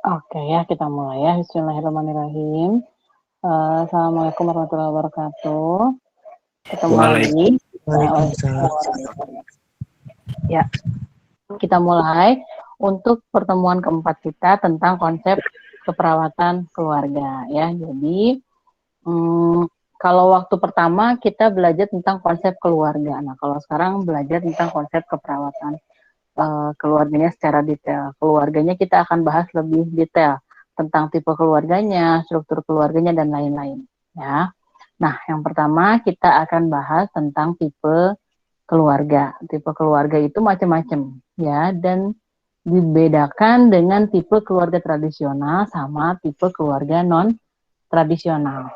Oke ya, kita mulai ya. Bismillahirrahmanirrahim. Assalamualaikum warahmatullahi wabarakatuh. Ketemu lagi. Waalaikumsalam. Ya, kita mulai untuk pertemuan keempat kita tentang konsep keperawatan keluarga ya. Jadi kalau waktu pertama kita belajar tentang konsep keluarga. Nah, kalau sekarang belajar tentang konsep keperawatan keluarganya secara detail. Keluarganya kita akan bahas lebih detail tentang tipe keluarganya, struktur keluarganya, dan lain-lain. Ya. Nah, yang pertama kita akan bahas tentang tipe keluarga. Tipe keluarga itu macam-macam, ya, dan dibedakan dengan tipe keluarga tradisional sama tipe keluarga non tradisional.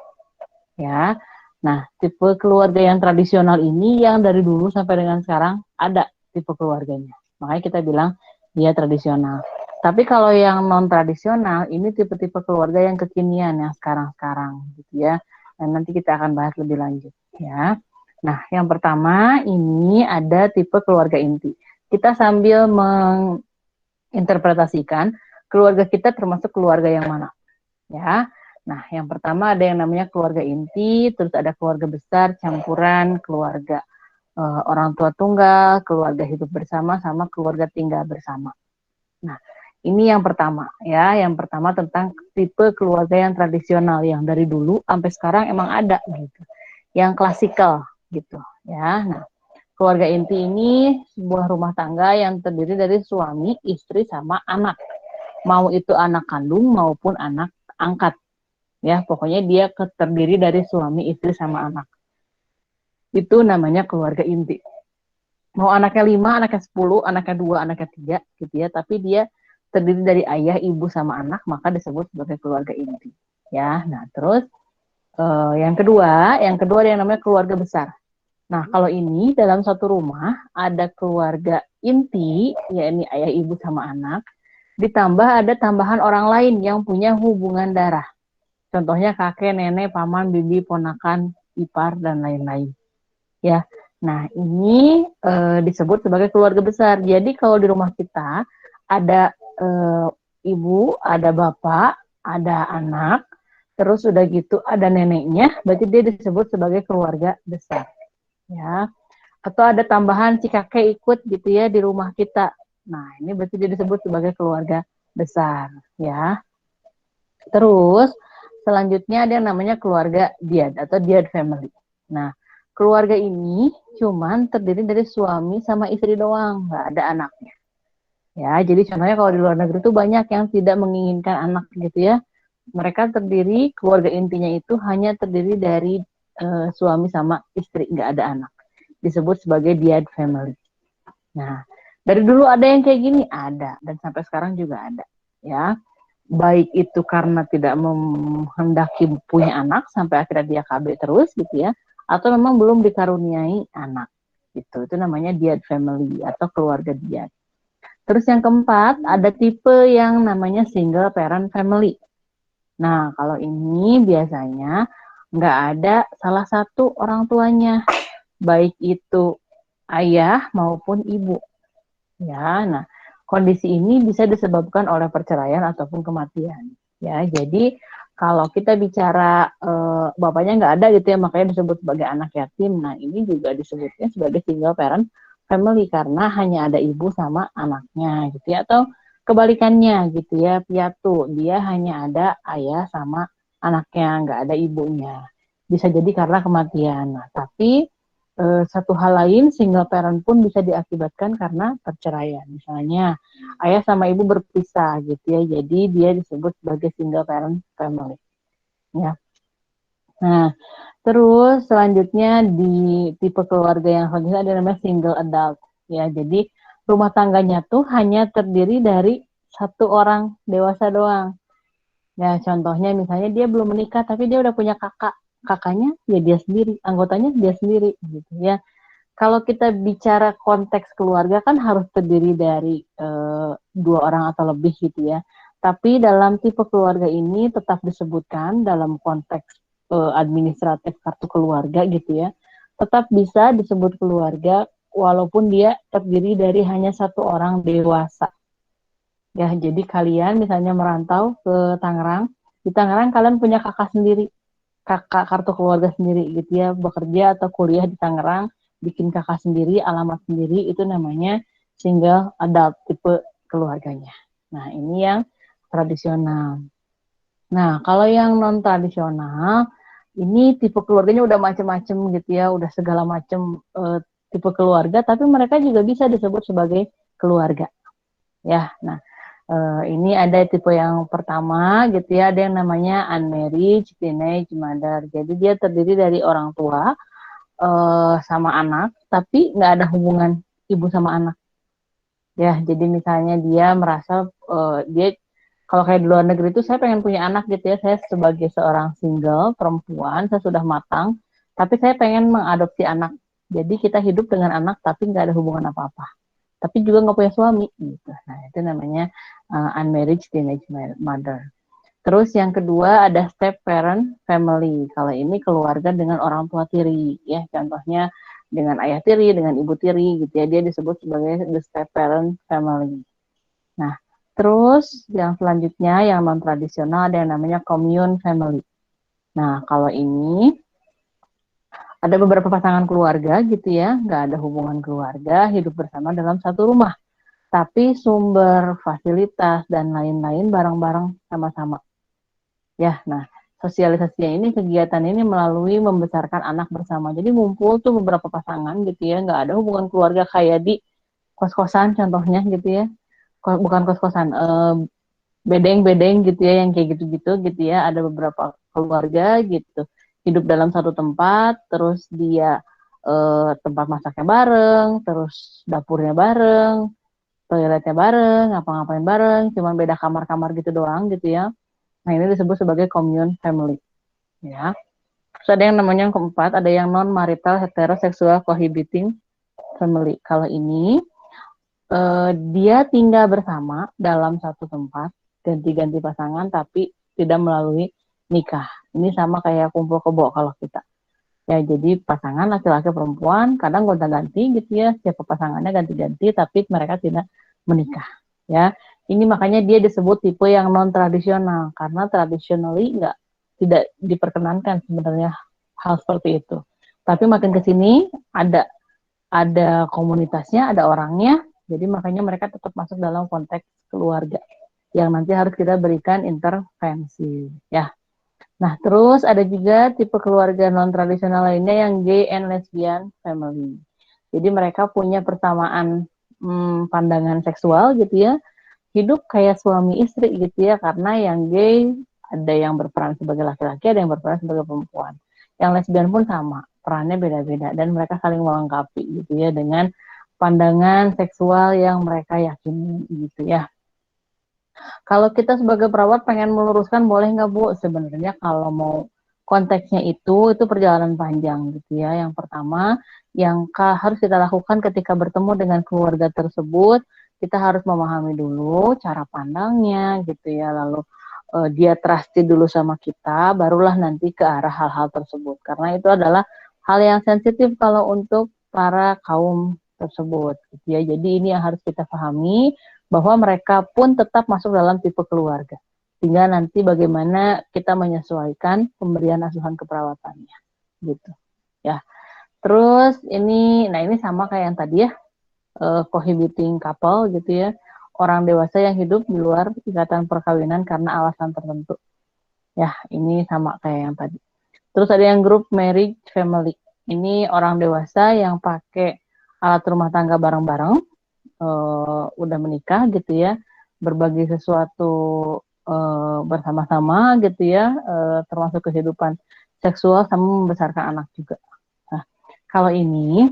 Ya. Nah, tipe keluarga yang tradisional ini yang dari dulu sampai dengan sekarang ada tipe keluarganya. Makanya kita bilang dia tradisional. Tapi kalau yang non tradisional ini tipe-tipe keluarga yang kekinian yang sekarang-sekarang gitu ya. Dan nanti kita akan bahas lebih lanjut ya. Nah, yang pertama ini ada tipe keluarga inti. Kita sambil menginterpretasikan keluarga kita termasuk keluarga yang mana ya. Nah, yang pertama ada yang namanya keluarga inti, terus ada keluarga besar, campuran, keluarga orang tua tunggal, keluarga hidup bersama, sama keluarga tinggal bersama. Nah, ini yang pertama ya. Yang pertama tentang tipe keluarga yang tradisional yang dari dulu sampai sekarang emang ada gitu. Yang klasikal gitu ya. Nah, keluarga inti ini sebuah rumah tangga yang terdiri dari suami, istri, sama anak. Mau itu anak kandung maupun anak angkat. Ya, pokoknya dia terdiri dari suami, istri, sama anak. Itu namanya keluarga inti. Mau anaknya 5, anaknya 10, anaknya 2, anaknya 3, gitu ya. Tapi dia terdiri dari ayah, ibu, sama anak, maka disebut sebagai keluarga inti. Ya, nah terus yang kedua yang namanya keluarga besar. Nah, kalau ini dalam satu rumah ada keluarga inti, yakni ayah, ibu, sama anak, ditambah ada tambahan orang lain yang punya hubungan darah. Contohnya kakek, nenek, paman, bibi, ponakan, ipar, dan lain-lain. Ya, nah ini disebut sebagai keluarga besar. Jadi kalau di rumah kita ada ibu, ada bapak, ada anak, terus udah gitu ada neneknya, berarti dia disebut sebagai keluarga besar. Ya, atau ada tambahan si kakek ikut gitu ya di rumah kita. Nah, ini berarti dia disebut sebagai keluarga besar. Ya, terus selanjutnya ada yang namanya keluarga diad atau diad family. Nah, keluarga ini cuman terdiri dari suami sama istri doang, nggak ada anaknya. Ya, jadi contohnya kalau di luar negeri itu banyak yang tidak menginginkan anak gitu ya. Mereka terdiri, keluarga intinya itu hanya terdiri dari suami sama istri, nggak ada anak. Disebut sebagai diad family. Nah, dari dulu ada yang kayak gini, ada. Dan sampai sekarang juga ada. Ya, baik itu karena tidak menghendaki punya anak sampai akhirnya dia KB terus gitu ya, atau memang belum dikaruniai anak gitu. Itu namanya diad family atau keluarga diad. Terus yang keempat ada tipe yang namanya single parent family. Nah, kalau ini biasanya nggak ada salah satu orang tuanya, baik itu ayah maupun ibu. Ya, nah kondisi ini bisa disebabkan oleh perceraian ataupun kematian. Ya, jadi kalau kita bicara bapaknya nggak ada gitu ya, makanya disebut sebagai anak yatim. Nah, ini juga disebutnya sebagai single parent family karena hanya ada ibu sama anaknya gitu ya, atau kebalikannya gitu ya, piatu, dia hanya ada ayah sama anaknya, nggak ada ibunya. Bisa jadi karena kematian. Nah, tapi satu hal lain, single parent pun bisa diakibatkan karena perceraian. Misalnya, ayah sama ibu berpisah gitu ya, jadi dia disebut sebagai single parent family. Ya. Nah, terus selanjutnya di tipe keluarga yang selanjutnya ada namanya single adult. Ya, jadi rumah tangganya tuh hanya terdiri dari satu orang dewasa doang. Ya, contohnya misalnya dia belum menikah tapi dia udah punya kakak. Kakaknya ya dia sendiri, anggotanya dia sendiri gitu ya. Kalau kita bicara konteks keluarga kan harus terdiri dari dua orang atau lebih gitu ya. Tapi dalam tipe keluarga ini tetap disebutkan dalam konteks administratif kartu keluarga gitu ya. Tetap bisa disebut keluarga walaupun dia terdiri dari hanya satu orang dewasa. Ya, jadi kalian misalnya merantau ke Tangerang, di Tangerang kalian punya kakak sendiri, kakak kartu keluarga sendiri gitu ya, bekerja atau kuliah di Tangerang, bikin kakak sendiri, alamat sendiri, itu namanya single adult tipe keluarganya. Nah, ini yang tradisional. Nah, kalau yang non tradisional, ini tipe keluarganya udah macem-macem gitu ya, udah segala macem tipe keluarga, tapi mereka juga bisa disebut sebagai keluarga. Ya, nah ini ada tipe yang pertama gitu ya, ada yang namanya unmarried teenage mother. Jadi dia terdiri dari orang tua sama anak, tapi nggak ada hubungan ibu sama anak. Ya, jadi misalnya dia merasa dia kalau kayak di luar negeri itu saya pengen punya anak gitu ya, saya sebagai seorang single perempuan, saya sudah matang, tapi saya pengen mengadopsi anak. Jadi kita hidup dengan anak tapi nggak ada hubungan apa-apa. Tapi juga nggak punya suami gitu. Nah, itu namanya unmarried teenage mother. Terus yang kedua ada step parent family. Kalau ini keluarga dengan orang tua tiri, ya contohnya dengan ayah tiri, dengan ibu tiri, gitu ya. Dia disebut sebagai the step parent family. Nah, terus yang selanjutnya yang non tradisional ada yang namanya commune family. Nah, kalau ini ada beberapa pasangan keluarga gitu ya, nggak ada hubungan keluarga, hidup bersama dalam satu rumah. Tapi sumber fasilitas dan lain-lain bareng-bareng sama-sama. Ya, nah sosialisasinya ini kegiatan ini melalui membesarkan anak bersama. Jadi ngumpul tuh beberapa pasangan gitu ya, nggak ada hubungan keluarga kayak di kos-kosan contohnya gitu ya. Bukan kos-kosan, bedeng-bedeng gitu ya, yang kayak gitu-gitu gitu ya. Ada beberapa keluarga gitu hidup dalam satu tempat, terus dia tempat masaknya bareng, terus dapurnya bareng, toiletnya bareng, ngapa-ngapain bareng, cuman beda kamar-kamar gitu doang gitu ya. Nah, ini disebut sebagai commune family, ya. Terus ada yang namanya yang keempat, ada yang non-marital heterosexual cohabiting family. Kalau ini, dia tinggal bersama dalam satu tempat, ganti-ganti pasangan, tapi tidak melalui nikah. Ini sama kayak kumpul kebo kalau kita. Ya, jadi pasangan laki-laki perempuan kadang gonta-ganti gitu ya, siapa pasangannya ganti-ganti, tapi mereka tidak menikah. Ya, ini makanya dia disebut tipe yang non tradisional karena traditionally tidak diperkenankan sebenarnya hal seperti itu. Tapi makin ke sini ada komunitasnya, ada orangnya, jadi makanya mereka tetap masuk dalam konteks keluarga yang nanti harus kita berikan intervensi. Ya. Nah, terus ada juga tipe keluarga non-tradisional lainnya yang gay and lesbian family. Jadi mereka punya persamaan pandangan seksual gitu ya, hidup kayak suami istri gitu ya, karena yang gay ada yang berperan sebagai laki-laki, ada yang berperan sebagai perempuan. Yang lesbian pun sama, perannya beda-beda dan mereka saling melengkapi gitu ya dengan pandangan seksual yang mereka yakini gitu ya. Kalau kita sebagai perawat pengen meluruskan boleh nggak Bu? Sebenarnya kalau mau konteksnya itu perjalanan panjang gitu ya. Yang pertama, yang harus kita lakukan ketika bertemu dengan keluarga tersebut, kita harus memahami dulu cara pandangnya gitu ya. Lalu dia trusted dulu sama kita, barulah nanti ke arah hal-hal tersebut. Karena itu adalah hal yang sensitif kalau untuk para kaum tersebut gitu ya. Jadi ini yang harus kita pahami bahwa mereka pun tetap masuk dalam tipe keluarga. Tinggal nanti bagaimana kita menyesuaikan pemberian asuhan keperawatannya, gitu. Ya. Terus ini sama kayak yang tadi ya, cohabiting couple gitu ya, orang dewasa yang hidup di luar ikatan perkawinan karena alasan tertentu. Ya, ini sama kayak yang tadi. Terus ada yang grup marriage family. Ini orang dewasa yang pakai alat rumah tangga bareng-bareng, udah menikah gitu ya, berbagi sesuatu bersama-sama gitu ya, termasuk kehidupan seksual sama membesarkan anak juga. Nah, kalau ini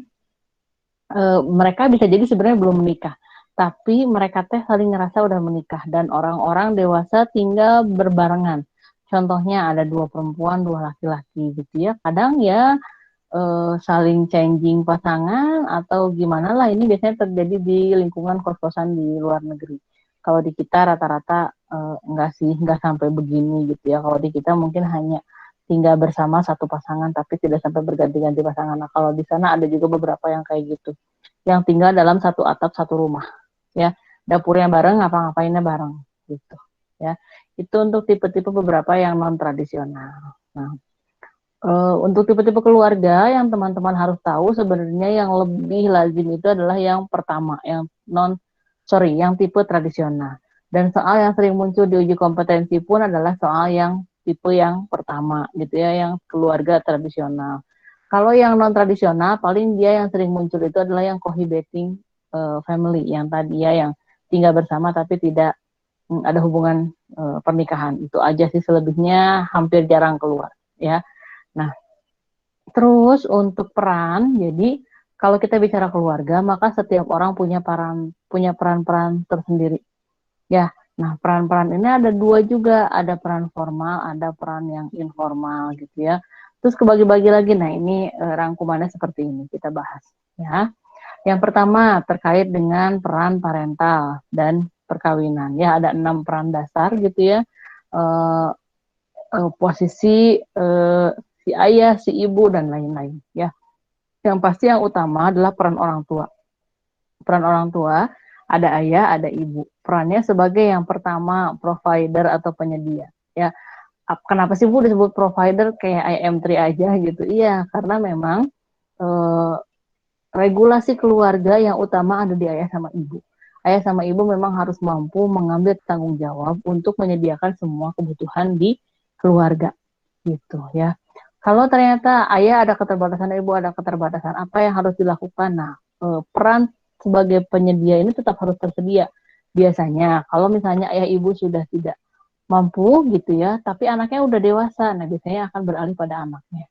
mereka bisa jadi sebenarnya belum menikah, tapi mereka teh saling ngerasa udah menikah dan orang-orang dewasa tinggal berbarengan. Contohnya ada 2 perempuan, 2 laki-laki gitu ya. Kadang ya saling changing pasangan atau gimana lah, ini biasanya terjadi di lingkungan kos-kosan di luar negeri. Kalau di kita rata-rata enggak sih, enggak sampai begini gitu ya. Kalau di kita mungkin hanya tinggal bersama satu pasangan tapi tidak sampai berganti-ganti pasangan. Nah, kalau di sana ada juga beberapa yang kayak gitu, yang tinggal dalam satu atap satu rumah ya. dapurnya bareng, ngapa-ngapainnya bareng gitu ya. Itu untuk tipe-tipe beberapa yang non tradisional. Nah, untuk tipe-tipe keluarga yang teman-teman harus tahu sebenarnya yang lebih lazim itu adalah yang pertama, yang tipe tradisional. Dan soal yang sering muncul di uji kompetensi pun adalah soal yang tipe yang pertama gitu ya, yang keluarga tradisional. Kalau yang non tradisional, paling dia yang sering muncul itu adalah yang cohabiting family, yang tadi ya, yang tinggal bersama tapi tidak ada hubungan pernikahan. Itu aja sih, selebihnya hampir jarang keluar ya. Nah, terus untuk peran, jadi kalau kita bicara keluarga, maka setiap orang punya peran-peran tersendiri. Ya, nah peran-peran ini ada dua juga, ada peran formal, ada peran yang informal gitu ya. Terus kebagi-bagi lagi, nah ini rangkumannya seperti ini kita bahas ya. Yang pertama terkait dengan peran parental dan perkawinan. Ya, ada 6 peran dasar gitu ya. Eh, Posisi si ayah, si ibu dan lain-lain ya. Yang pasti yang utama adalah peran orang tua. Peran orang tua, ada ayah, ada ibu. Perannya sebagai yang pertama provider atau penyedia. Ya, kenapa sih Bu disebut provider kayak IM3 aja gitu? Iya, karena memang eh, regulasi keluarga yang utama ada di ayah sama ibu. Ayah sama ibu memang harus mampu mengambil tanggung jawab untuk menyediakan semua kebutuhan di keluarga gitu ya. Kalau ternyata ayah ada keterbatasan, ibu ada keterbatasan, apa yang harus dilakukan? Nah, peran sebagai penyedia ini tetap harus tersedia. Biasanya, kalau misalnya ayah ibu sudah tidak mampu gitu ya, tapi anaknya udah dewasa, nah biasanya akan beralih pada anaknya.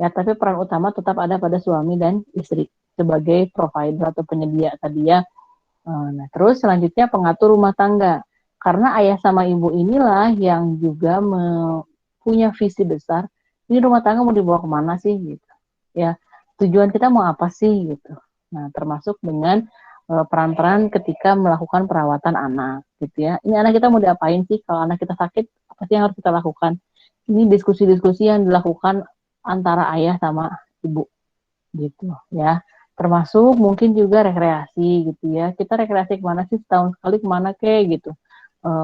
Ya, tapi peran utama tetap ada pada suami dan istri sebagai provider atau penyedia tadi ya. Nah, terus selanjutnya pengatur rumah tangga. Karena ayah sama ibu inilah yang juga punya visi besar, ini rumah tangga mau dibawa kemana sih gitu. Ya, tujuan kita mau apa sih gitu. Nah, termasuk dengan peran-peran ketika melakukan perawatan anak gitu ya. Ini anak kita mau diapain sih? Kalau anak kita sakit, apa sih yang harus kita lakukan? Ini diskusi-diskusi yang dilakukan antara ayah sama ibu gitu ya. Termasuk mungkin juga rekreasi gitu ya. Kita rekreasi kemana sih, setahun sekali kemana kayak gitu.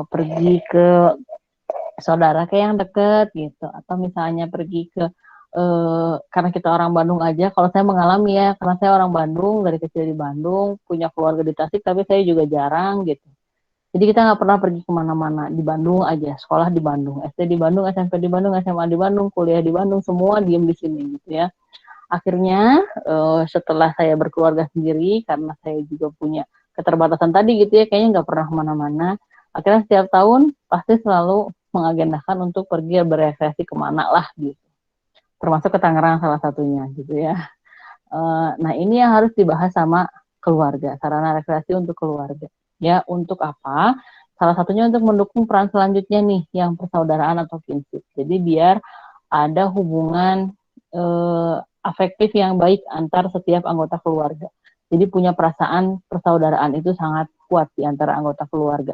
Pergi ke saudara kayak yang deket gitu, atau misalnya pergi ke karena kita orang Bandung aja. Kalau saya mengalami ya, karena saya orang Bandung, dari kecil di Bandung, punya keluarga di Tasik, tapi saya juga jarang gitu. Jadi kita nggak pernah pergi kemana-mana, di Bandung aja, sekolah di Bandung, SD di Bandung, SMP di Bandung, SMA di Bandung, kuliah di Bandung, semua diem di sini gitu ya. Akhirnya setelah saya berkeluarga sendiri, karena saya juga punya keterbatasan tadi gitu ya, kayaknya nggak pernah kemana-mana. Akhirnya setiap tahun pasti selalu mengagendakan untuk pergi berekreasi kemana lah gitu. Termasuk ke Tangerang salah satunya gitu ya. Nah ini yang harus dibahas sama keluarga, sarana rekreasi untuk keluarga. Ya, untuk apa? Salah satunya untuk mendukung peran selanjutnya nih, yang persaudaraan atau kinship. Jadi biar ada hubungan afektif yang baik antar setiap anggota keluarga. Jadi punya perasaan persaudaraan itu sangat kuat di antara anggota keluarga.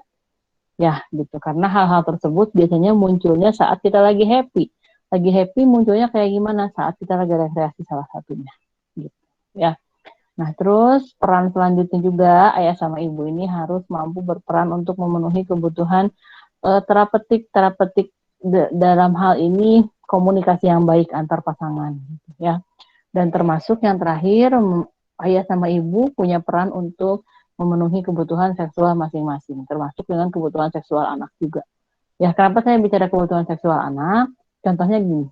Ya, gitu. Karena hal-hal tersebut biasanya munculnya saat kita lagi happy. Lagi happy munculnya kayak gimana? Saat kita lagi rekreasi salah satunya. Gitu. Ya. Nah, terus peran selanjutnya juga ayah sama ibu ini harus mampu berperan untuk memenuhi kebutuhan terapeutik dalam hal ini komunikasi yang baik antar pasangan gitu ya. Dan termasuk yang terakhir, ayah sama ibu punya peran untuk memenuhi kebutuhan seksual masing-masing, termasuk dengan kebutuhan seksual anak juga. Ya, kenapa saya bicara kebutuhan seksual anak? Contohnya gini,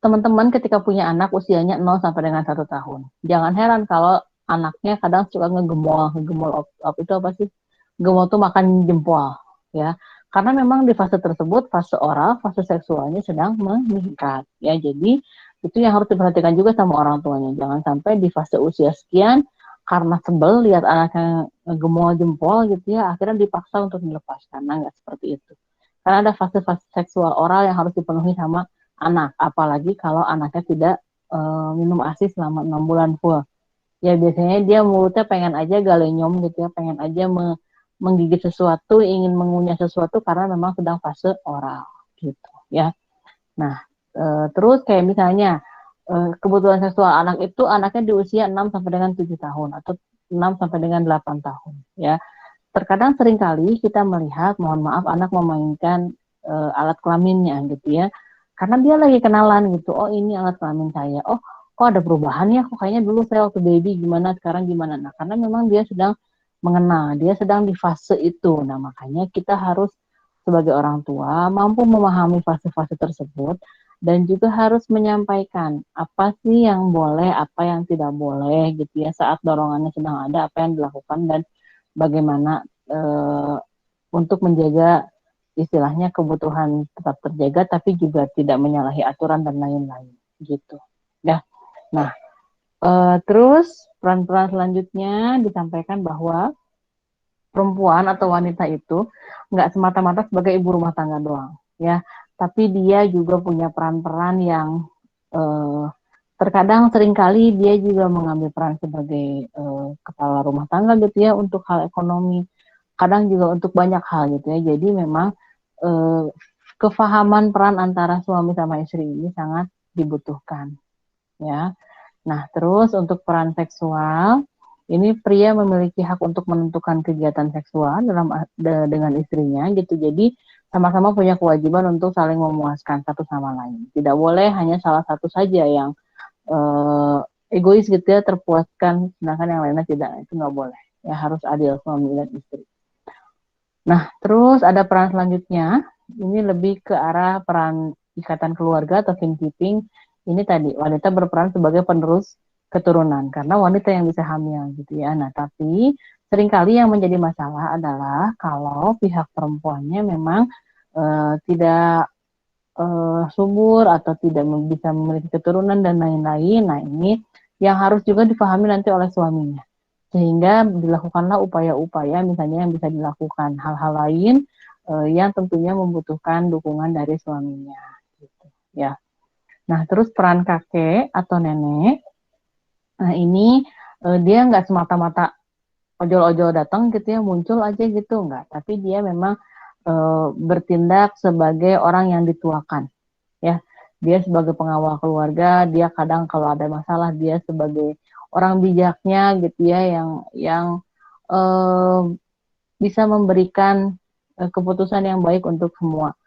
teman-teman ketika punya anak usianya 0 sampai dengan 1 tahun, jangan heran kalau anaknya kadang suka ngegemol. Ngegemol itu apa sih? Gemol tuh makan jempol, ya. Karena memang di fase tersebut, fase oral, fase seksualnya sedang meningkat, ya. Jadi itu yang harus diperhatikan juga sama orang tuanya. Jangan sampai di fase usia sekian karena sebel lihat anaknya ngegemol jempol gitu ya, akhirnya dipaksa untuk dilepaskan. Nah, nggak seperti itu. Karena ada fase-fase seksual oral yang harus dipenuhi sama anak, apalagi kalau anaknya tidak minum ASI selama 6 bulan full. Ya biasanya dia mulutnya pengen aja galenyom gitu ya, pengen aja menggigit sesuatu, ingin mengunyah sesuatu karena memang sedang fase oral gitu ya. Nah, terus kayak misalnya kebutuhan seksual anak itu anaknya di usia 6 sampai dengan 7 tahun atau 6 sampai dengan 8 tahun ya. Terkadang seringkali kita melihat, mohon maaf, anak memainkan alat kelaminnya gitu ya. Karena dia lagi kenalan gitu, oh ini alat kelamin saya, oh kok ada perubahan ya, kok kayaknya dulu saya waktu baby gimana, sekarang gimana. Nah, karena memang dia sedang mengenal, dia sedang di fase itu. Nah, makanya kita harus sebagai orang tua mampu memahami fase-fase tersebut dan juga harus menyampaikan apa sih yang boleh, apa yang tidak boleh gitu ya saat dorongannya sedang ada, apa yang dilakukan dan bagaimana untuk menjaga istilahnya kebutuhan tetap terjaga tapi juga tidak menyalahi aturan dan lain-lain gitu ya. Nah, terus peran-peran selanjutnya disampaikan bahwa perempuan atau wanita itu nggak semata-mata sebagai ibu rumah tangga doang ya, tapi dia juga punya peran-peran yang eh, terkadang seringkali dia juga mengambil peran sebagai kepala rumah tangga gitu ya untuk hal ekonomi, kadang juga untuk banyak hal gitu ya. Jadi memang eh, kefahaman peran antara suami sama istri ini sangat dibutuhkan ya. Nah, terus untuk peran seksual, ini pria memiliki hak untuk menentukan kegiatan seksual dengan istrinya gitu. Jadi sama-sama punya kewajiban untuk saling memuaskan satu sama lain. Tidak boleh hanya salah satu saja yang egois gitu ya, terpuaskan, sedangkan yang lainnya tidak. Itu nggak boleh. Ya harus adil suami dan istri. Nah, terus ada peran selanjutnya, ini lebih ke arah peran ikatan keluarga atau kinkeeping. Ini tadi, wanita berperan sebagai penerus keturunan, karena wanita yang bisa hamil gitu ya. Nah, tapi seringkali yang menjadi masalah adalah kalau pihak perempuannya memang tidak subur atau tidak bisa memiliki keturunan dan lain-lain. Nah, ini yang harus juga dipahami nanti oleh suaminya. Sehingga dilakukanlah upaya-upaya misalnya yang bisa dilakukan hal-hal lain yang tentunya membutuhkan dukungan dari suaminya gitu ya. Nah, terus peran kakek atau nenek, nah ini dia nggak semata-mata ojol-ojol datang gitu ya, muncul aja gitu enggak, tapi dia memang bertindak sebagai orang yang dituakan ya. Dia sebagai pengawal keluarga, dia kadang kalau ada masalah dia sebagai orang bijaknya gitu ya, yang eh, bisa memberikan keputusan yang baik untuk semua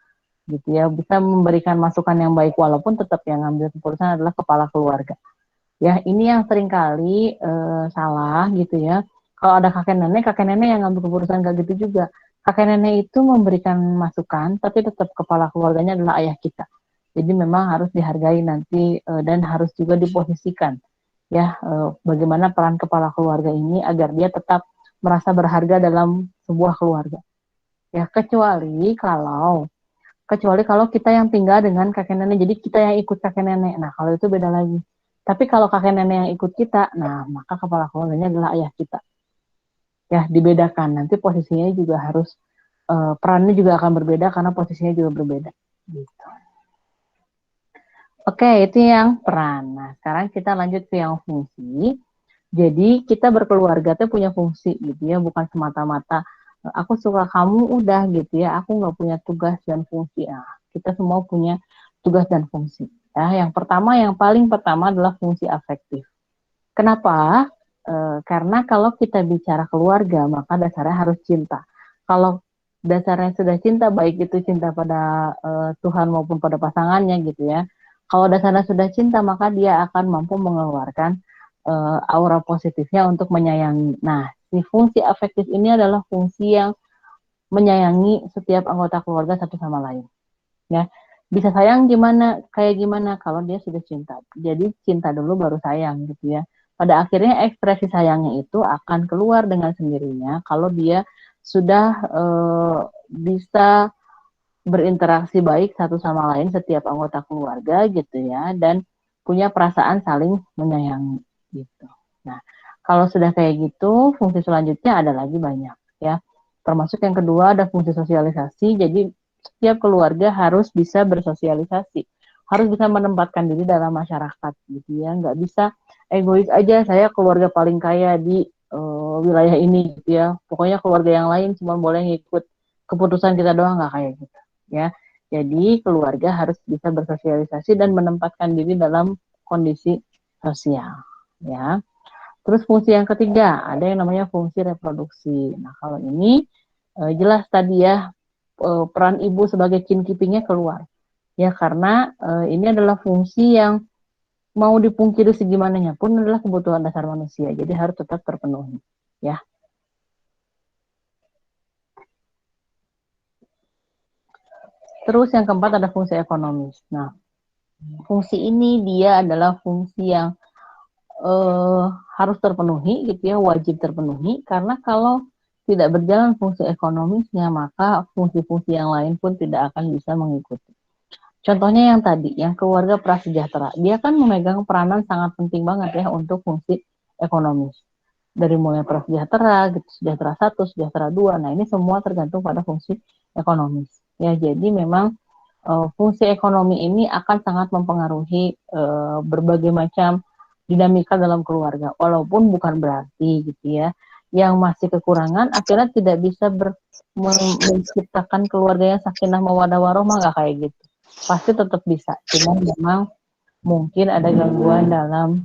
gitu ya, bisa memberikan masukan yang baik walaupun tetap yang ngambil keputusan adalah kepala keluarga. Ya, ini yang seringkali salah gitu ya. Kalau ada kakek nenek yang ngambil keputusan kayak gitu juga. Kakek nenek itu memberikan masukan, tapi tetap kepala keluarganya adalah ayah kita. Jadi memang harus dihargai nanti dan harus juga diposisikan ya, bagaimana peran kepala keluarga ini agar dia tetap merasa berharga dalam sebuah keluarga. Ya, kecuali kalau kita yang tinggal dengan kakek nenek, jadi kita yang ikut kakek nenek. Nah, kalau itu beda lagi. Tapi kalau kakek nenek yang ikut kita, nah maka kepala keluarganya adalah ayah kita. Ya, dibedakan. Nanti posisinya juga harus perannya juga akan berbeda karena posisinya juga berbeda. Gitu. Oke, itu yang peran. Nah, sekarang kita lanjut ke yang fungsi. Jadi kita berkeluarga tuh punya fungsi gitu ya, bukan semata-mata aku suka kamu udah gitu ya, aku nggak punya tugas dan fungsi. Nah, kita semua punya tugas dan fungsi. Ya, yang pertama, yang paling pertama adalah fungsi afektif. Kenapa? Karena kalau kita bicara keluarga, maka dasarnya harus cinta. Kalau dasarnya sudah cinta, baik itu cinta pada Tuhan maupun pada pasangannya gitu ya. Kalau dasarnya sudah cinta, maka dia akan mampu mengeluarkan aura positifnya untuk menyayangi. Nah, si fungsi afektif ini adalah fungsi yang menyayangi setiap anggota keluarga satu sama lain. Ya, bisa sayang gimana, kayak gimana kalau dia sudah cinta. Jadi cinta dulu baru sayang gitu ya. Pada akhirnya ekspresi sayangnya itu akan keluar dengan sendirinya kalau dia sudah bisa berinteraksi baik satu sama lain setiap anggota keluarga gitu ya, dan punya perasaan saling menyayangi gitu. Nah, kalau sudah kayak gitu, fungsi selanjutnya ada lagi banyak ya. Termasuk yang kedua ada fungsi sosialisasi. Jadi setiap keluarga harus bisa bersosialisasi, harus bisa menempatkan diri dalam masyarakat gitu ya. Nggak bisa egois aja, saya keluarga paling kaya di wilayah ini gitu ya. Pokoknya keluarga yang lain cuma boleh ngikut keputusan kita doang, nggak kayak gitu ya. Jadi keluarga harus bisa bersosialisasi dan menempatkan diri dalam kondisi sosial ya. Terus fungsi yang ketiga, ada yang namanya fungsi reproduksi. Nah, kalau ini jelas tadi ya, peran ibu sebagai kin keeping-nya keluar. Ya, karena ini adalah fungsi yang mau dipungkiri segimananya pun adalah kebutuhan dasar manusia. Jadi harus tetap terpenuhi. Ya. Terus yang keempat ada fungsi ekonomis. Nah, fungsi ini dia adalah fungsi yang harus terpenuhi gitu ya, wajib terpenuhi, karena kalau tidak berjalan fungsi ekonomisnya, maka fungsi-fungsi yang lain pun tidak akan bisa mengikuti. Contohnya yang tadi, yang keluarga prasejahtera, dia kan memegang peranan sangat penting banget ya untuk fungsi ekonomis. Dari mulai prasejahtera, gitu, sejahtera 1, sejahtera 2, nah ini semua tergantung pada fungsi ekonomis. Ya, jadi memang fungsi ekonomi ini akan sangat mempengaruhi berbagai macam dinamika dalam keluarga, walaupun bukan berarti gitu ya, yang masih kekurangan akhirnya tidak bisa menciptakan keluarga yang sakinah mawaddah warohmah, nggak kayak gitu, pasti tetap bisa, cuma memang mungkin ada gangguan dalam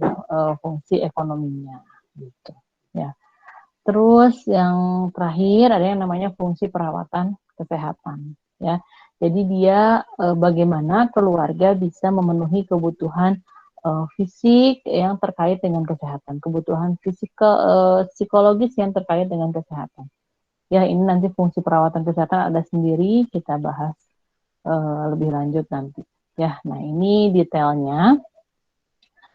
fungsi ekonominya gitu ya. Terus yang terakhir ada yang namanya fungsi perawatan kesehatan ya. Jadi dia bagaimana keluarga bisa memenuhi kebutuhan fisik yang terkait dengan kesehatan, kebutuhan psikologis yang terkait dengan kesehatan. Ya, ini nanti fungsi perawatan kesehatan ada sendiri, kita bahas lebih lanjut nanti. Ya, nah ini detailnya.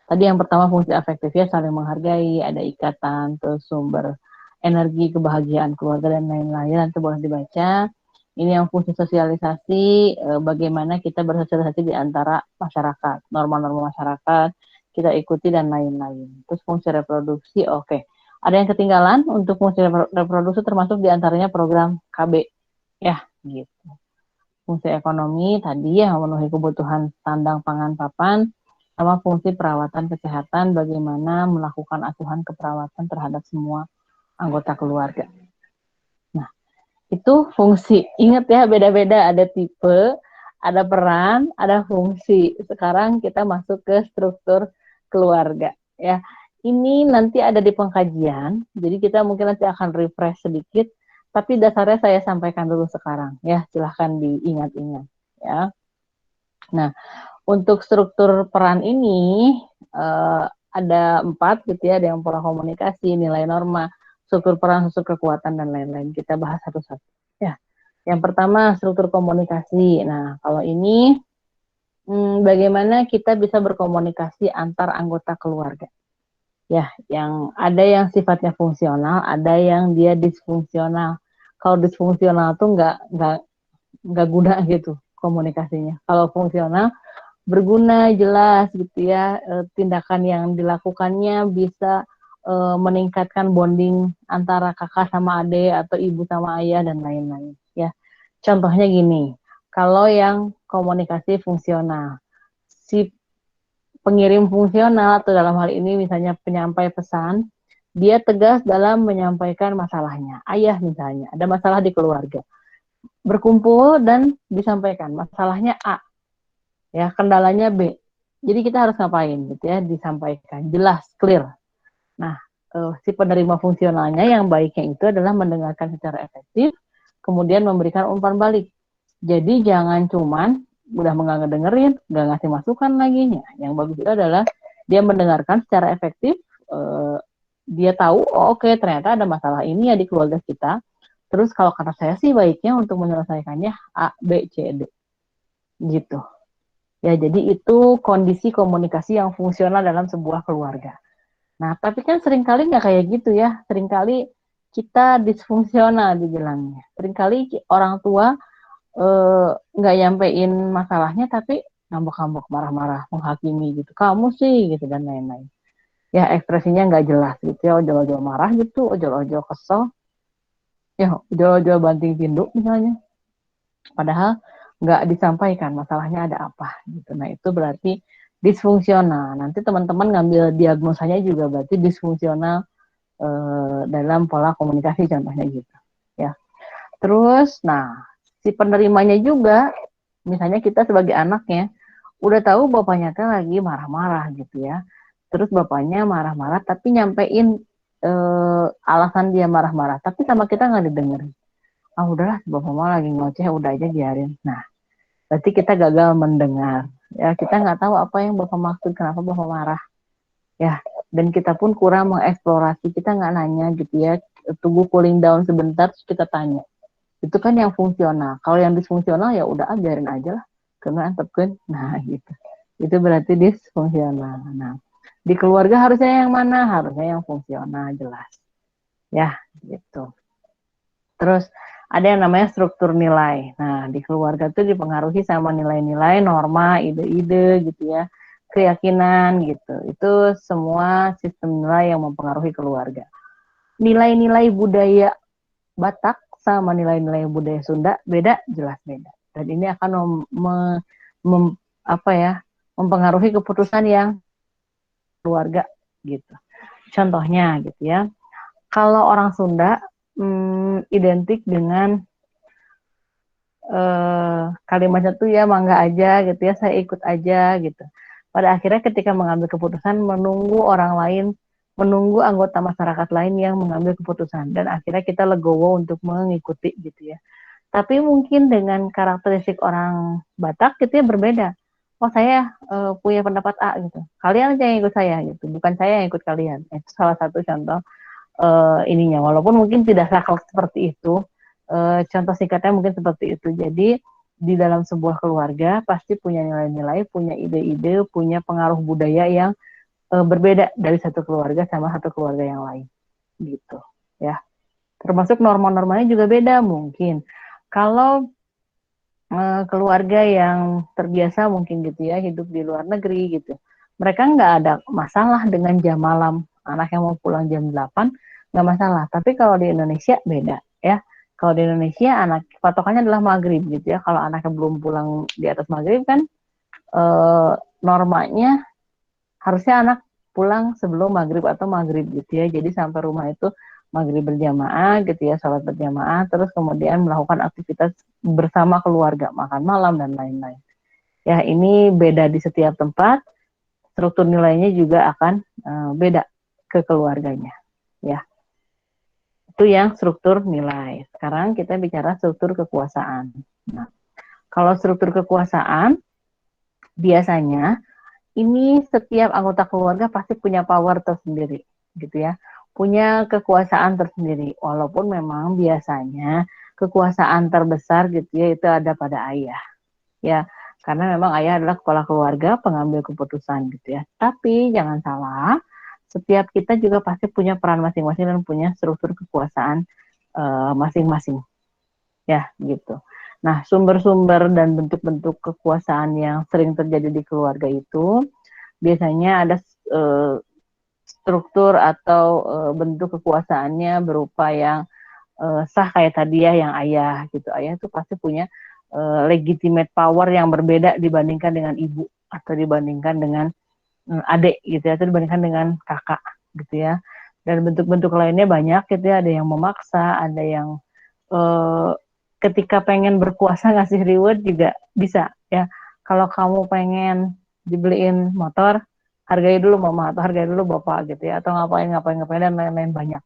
Tadi yang pertama fungsi afektif ya, saling menghargai, ada ikatan, terus sumber energi, kebahagiaan keluarga dan lain-lain, nanti boleh dibaca. Ini yang fungsi sosialisasi, bagaimana kita bersosialisasi di antara masyarakat, norma-norma masyarakat, kita ikuti dan lain-lain. Terus fungsi reproduksi, oke. Ada yang ketinggalan untuk fungsi reproduksi termasuk diantaranya program KB, ya gitu. Fungsi ekonomi tadi ya memenuhi kebutuhan sandang, pangan, papan, sama fungsi perawatan kesehatan, bagaimana melakukan asuhan keperawatan terhadap semua anggota keluarga. Nah, itu fungsi. Ingat ya, beda-beda, ada tipe, ada peran, ada fungsi. Sekarang kita masuk ke struktur keluarga. Ya, ini nanti ada di pengkajian, jadi kita mungkin nanti akan refresh sedikit, tapi dasarnya saya sampaikan dulu sekarang. Ya, silahkan diingat-ingat. Ya. Nah, untuk struktur peran ini ada 4 gitu ya, ada yang pola komunikasi, nilai norma, struktur peran, struktur kekuatan dan lain-lain. Kita bahas satu-satu. Ya, yang pertama struktur komunikasi. Nah, kalau ini bagaimana kita bisa berkomunikasi antar anggota keluarga. Ya, yang ada yang sifatnya fungsional, ada yang dia disfungsional. Kalau disfungsional tuh nggak guna gitu komunikasinya. Kalau fungsional berguna, jelas gitu ya, tindakan yang dilakukannya bisa meningkatkan bonding antara kakak sama adik atau ibu sama ayah dan lain-lain ya. Contohnya gini, kalau yang komunikasi fungsional, si pengirim fungsional atau dalam hal ini misalnya penyampai pesan, dia tegas dalam menyampaikan masalahnya. Ayah misalnya, ada masalah di keluarga, berkumpul dan disampaikan masalahnya A, ya kendalanya B. Jadi kita harus ngapain gitu ya, disampaikan jelas, clear. Nah, si penerima fungsionalnya yang baiknya itu adalah mendengarkan secara efektif, kemudian memberikan umpan balik. Jadi jangan cuman udah nggak dengerin, nggak ngasih masukan lagi. Yang bagus itu adalah dia mendengarkan secara efektif, dia tahu, oh, oke, ternyata ada masalah ini ya di keluarga kita. Terus kalau kata saya sih baiknya untuk menyelesaikannya A, B, C, D. Gitu. Ya, jadi itu kondisi komunikasi yang fungsional dalam sebuah keluarga. Nah, tapi kan seringkali nggak kayak gitu ya. Seringkali kita disfungsional dibilangnya. Seringkali orang tua nggak nyampein masalahnya, tapi ngambek-ngambek, marah-marah, menghakimi gitu. Kamu sih gitu dan lain-lain. Ya, ekspresinya nggak jelas gitu ya. Ojol-ojol marah gitu, ojol-ojol kesel. Ya, ojol-ojol banting pinduk misalnya. Padahal nggak disampaikan masalahnya ada apa gitu. Nah, itu berarti disfungsional. Nanti teman-teman ngambil diagnosanya juga berarti disfungsional dalam pola komunikasi contohnya gitu ya. Terus nah, si penerimanya juga, misalnya kita sebagai anaknya udah tahu bapaknya teh lagi marah-marah gitu ya, Terus bapaknya marah-marah, tapi nyampein alasan dia marah-marah, tapi sama kita nggak didengerin. Ah udahlah, bapak mama lagi ngoceh, udah aja biarin. Nah, berarti kita gagal mendengar. Ya, kita nggak tahu apa yang bapak maksud, kenapa bapak marah. Ya, dan kita pun kurang mengeksplorasi, kita nggak nanya gitu ya, tunggu cooling down sebentar, terus kita tanya. Itu kan yang fungsional. Kalau yang disfungsional ya udah biarin aja lah, karena antepkan. Nah, gitu. Itu berarti disfungsional. Nah, di keluarga harusnya yang mana? Harusnya yang fungsional, jelas. Ya, gitu. Terus ada yang namanya struktur nilai. Nah, di keluarga itu dipengaruhi sama nilai-nilai, norma, ide-ide gitu ya, keyakinan gitu. Itu semua sistem nilai yang mempengaruhi keluarga. Nilai-nilai budaya Batak sama nilai-nilai budaya Sunda beda, jelas beda. Dan ini akan apa ya, mempengaruhi keputusan yang keluarga gitu. Contohnya gitu ya. Kalau orang Sunda identik dengan kalimatnya tuh ya mangga aja gitu ya, saya ikut aja gitu. Pada akhirnya ketika mengambil keputusan menunggu orang lain, menunggu anggota masyarakat lain yang mengambil keputusan, dan akhirnya kita legowo untuk mengikuti gitu ya. Tapi mungkin dengan karakteristik orang Batak gitu ya berbeda. Oh saya punya pendapat A gitu. Kalian aja yang ikut saya gitu, bukan saya yang ikut kalian. Itu salah satu contoh ininya. Walaupun mungkin tidak sakral seperti itu, contoh singkatnya mungkin seperti itu. Jadi di dalam sebuah keluarga pasti punya nilai-nilai, punya ide-ide, punya pengaruh budaya yang berbeda dari satu keluarga sama satu keluarga yang lain, gitu. Ya, termasuk norma-normanya juga beda mungkin. Kalau keluarga yang terbiasa mungkin gitu ya hidup di luar negeri gitu, mereka nggak ada masalah dengan jam malam, anak yang mau pulang jam 8 nggak masalah. Tapi kalau di Indonesia beda ya. Kalau di Indonesia anak patokannya adalah maghrib gitu ya. Kalau anaknya belum pulang di atas maghrib kan normanya harusnya anak pulang sebelum maghrib atau maghrib gitu ya. Jadi sampai rumah itu maghrib berjamaah gitu ya, sholat berjamaah, terus kemudian melakukan aktivitas bersama keluarga, makan malam dan lain-lain. Ya ini beda di setiap tempat, struktur nilainya juga akan beda ke keluarganya. Ya, itu yang struktur nilai. Sekarang kita bicara struktur kekuasaan. Nah, kalau struktur kekuasaan biasanya ini setiap anggota keluarga pasti punya power tersendiri, gitu ya, punya kekuasaan tersendiri. Walaupun memang biasanya kekuasaan terbesar gitu ya itu ada pada ayah, ya, karena memang ayah adalah kepala keluarga, pengambil keputusan gitu ya. Tapi jangan salah, setiap kita juga pasti punya peran masing-masing dan punya struktur kekuasaan masing-masing, ya, gitu. Nah, sumber-sumber dan bentuk-bentuk kekuasaan yang sering terjadi di keluarga itu biasanya ada struktur atau bentuk kekuasaannya berupa yang sah kayak tadi ya, yang ayah gitu. Ayah itu pasti punya legitimate power yang berbeda dibandingkan dengan ibu atau dibandingkan dengan adik gitu ya, atau dibandingkan dengan kakak gitu ya. Dan bentuk-bentuk lainnya banyak gitu ya, ada yang memaksa, ada yang ketika pengen berkuasa ngasih reward juga bisa ya. Kalau kamu pengen dibeliin motor, hargai dulu mama atau hargai dulu bapak gitu ya, atau ngapain dan lain-lain banyak.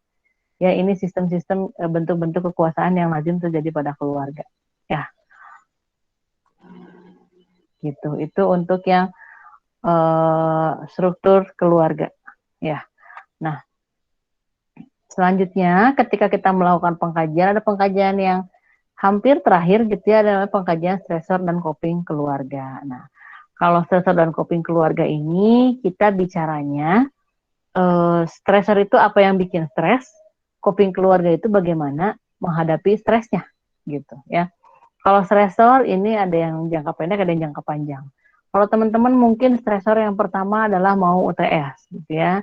Ya ini sistem-sistem bentuk-bentuk kekuasaan yang lazim terjadi pada keluarga. Ya, gitu. Itu untuk yang struktur keluarga. Ya. Nah, selanjutnya ketika kita melakukan pengkajian, ada pengkajian yang hampir terakhir gitu ya, adalah pengkajian stresor dan coping keluarga. Nah, kalau stresor dan coping keluarga ini kita bicaranya stresor itu apa yang bikin stres, coping keluarga itu bagaimana menghadapi stresnya gitu ya. Kalau stresor ini ada yang jangka pendek, ada yang jangka panjang. Kalau teman-teman mungkin stresor yang pertama adalah mau UTS gitu ya,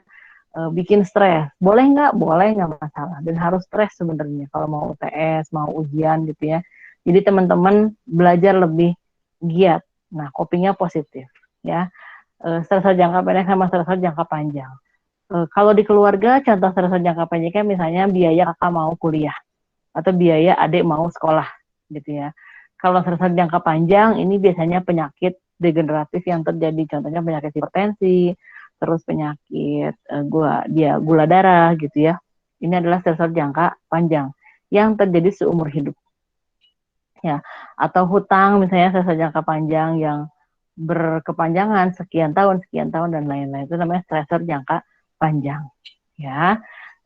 bikin stres. Boleh nggak? Boleh, nggak masalah. Dan harus stres sebenarnya kalau mau UTS, mau ujian gitu ya. Jadi teman-teman belajar lebih giat. Nah, copingnya positif ya. Stresor jangka pendek sama stresor jangka panjang. Kalau di keluarga, contoh stresor jangka pendeknya misalnya biaya kakak mau kuliah atau biaya adik mau sekolah gitu ya. Kalau stresor jangka panjang ini biasanya penyakit degeneratif yang terjadi, contohnya penyakit hipertensi, terus penyakit gula darah gitu ya. Ini adalah stresor jangka panjang yang terjadi seumur hidup. Ya, atau hutang misalnya stresor jangka panjang yang berkepanjangan sekian tahun dan lain-lain. Itu namanya stresor jangka panjang. Ya.